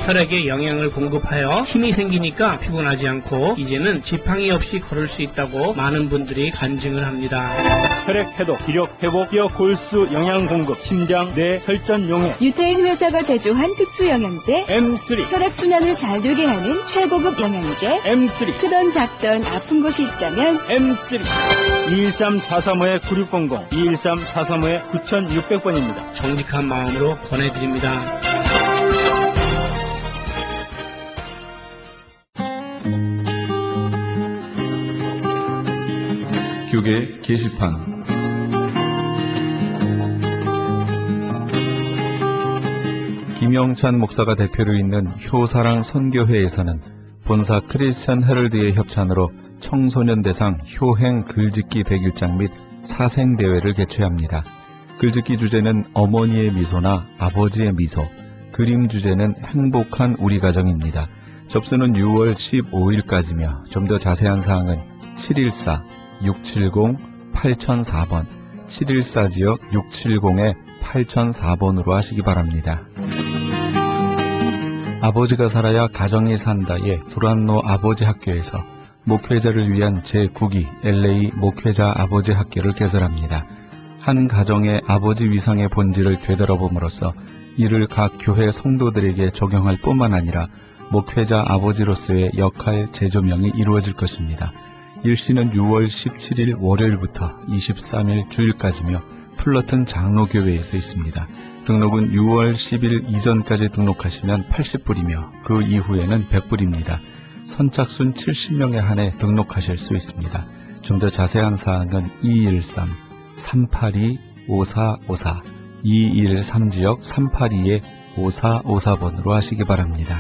혈액에 영양을 공급하여 힘이 생기니까 피곤하지 않고 이제는 지팡이 없이 걸을 수 있다고 많은 분들이 간증을 합니다. 혈액 해독, 기력 회복, 뼈 골수 영양 공급, 심장, 뇌 혈전 용해. 유태인 회사가 제조한 특수 영양제. M3, 혈액 순환을 잘 되게 하는 최고급 영양제. M3, 크던 작던 아픈 곳이 있다면 M3. 213-435-9600, 213-435-9600번입니다. 정직한 마음으로 권해드립니다. 교계 게시판. 김영찬 목사가 대표로 있는 효사랑 선교회에서는 본사 크리스천 헤럴드의 협찬으로 청소년 대상 효행 글짓기 대결장 및 사생대회를 개최합니다. 글짓기 주제는 어머니의 미소나 아버지의 미소, 그림 주제는 행복한 우리 가정입니다. 접수는 6월 15일까지며 좀 더 자세한 사항은 714-670-8004번, 714지역 670-8004번으로 하시기 바랍니다. 아버지가 살아야 가정이 산다의 두란노 아버지 학교에서 목회자를 위한 제9기 LA 목회자 아버지 학교를 개설합니다. 한 가정의 아버지 위상의 본질을 되돌아봄으로써 이를 각 교회 성도들에게 적용할 뿐만 아니라 목회자 아버지로서의 역할 재조명이 이루어질 것입니다. 일시는 6월 17일 월요일부터 23일 주일까지며 플러튼 장로교회에서 있습니다. 등록은 6월 10일 이전까지 등록하시면 80불이며 그 이후에는 100불입니다. 선착순 70명에 한해 등록하실 수 있습니다. 좀 더 자세한 사항은 213-382-5454, 213지역 382-5454번으로 하시기 바랍니다.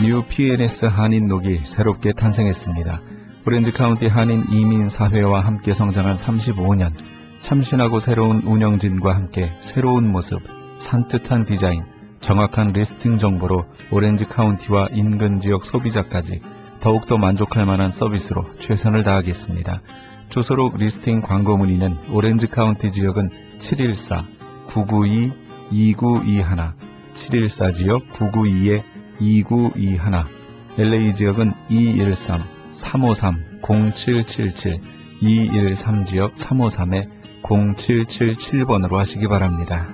뉴 PNS 한인녹이 새롭게 탄생했습니다. 오렌지 카운티 한인 이민사회와 함께 성장한 35년, 참신하고 새로운 운영진과 함께 새로운 모습, 산뜻한 디자인, 정확한 리스팅 정보로 오렌지 카운티와 인근 지역 소비자까지 더욱더 만족할 만한 서비스로 최선을 다하겠습니다. 주소록 리스팅 광고 문의는 오렌지 카운티 지역은 714-992-2921, 714지역 992-2921, LA 지역은 213-353-0777, 213지역 353-0777번으로 하시기 바랍니다.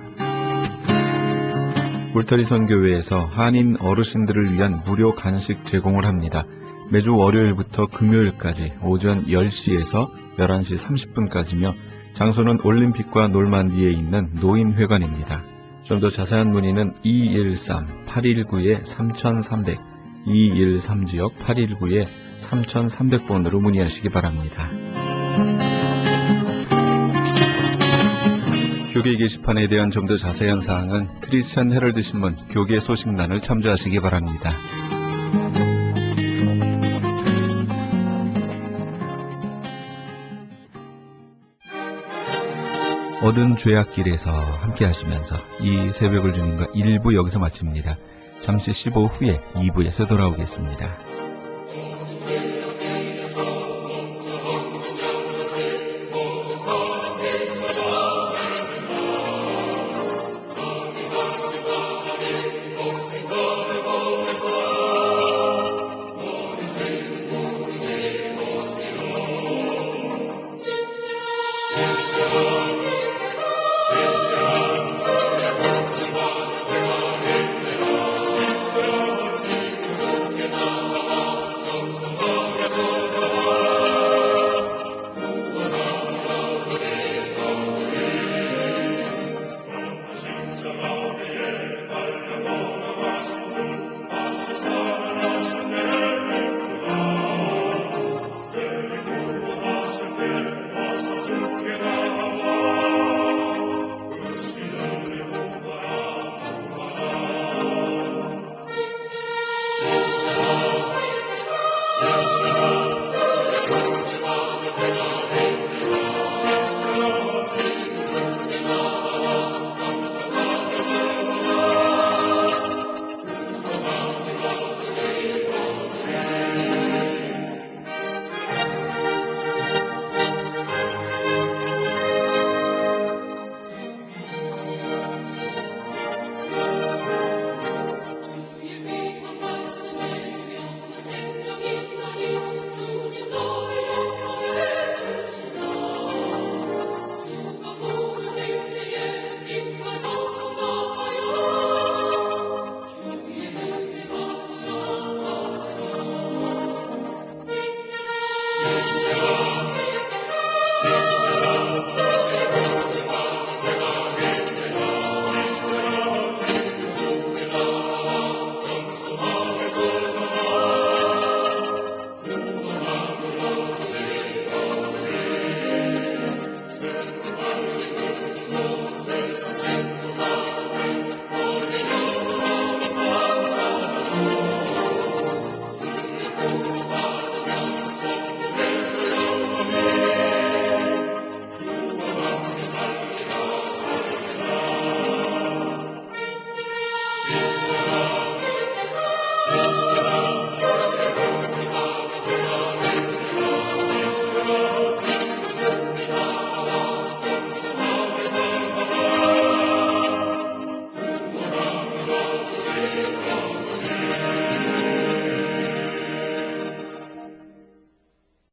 울타리 선교회에서 한인 어르신들을 위한 무료 간식 제공을 합니다. 매주 월요일부터 금요일까지 오전 10시에서 11시 30분까지며 장소는 올림픽과 놀만디에 있는 노인회관입니다. 좀 더 자세한 문의는 213-819-3300, 213지역 819-3300번으로 문의하시기 바랍니다. 교계 게시판에 대한 좀 더 자세한 사항은 크리스천 헤럴드 신문 교계 소식란을 참조하시기 바랍니다. 어두운 죄악길에서 함께 하시면서 이 새벽을 주님과 1부 여기서 마칩니다. 잠시 15 후에 2부에서 돌아오겠습니다.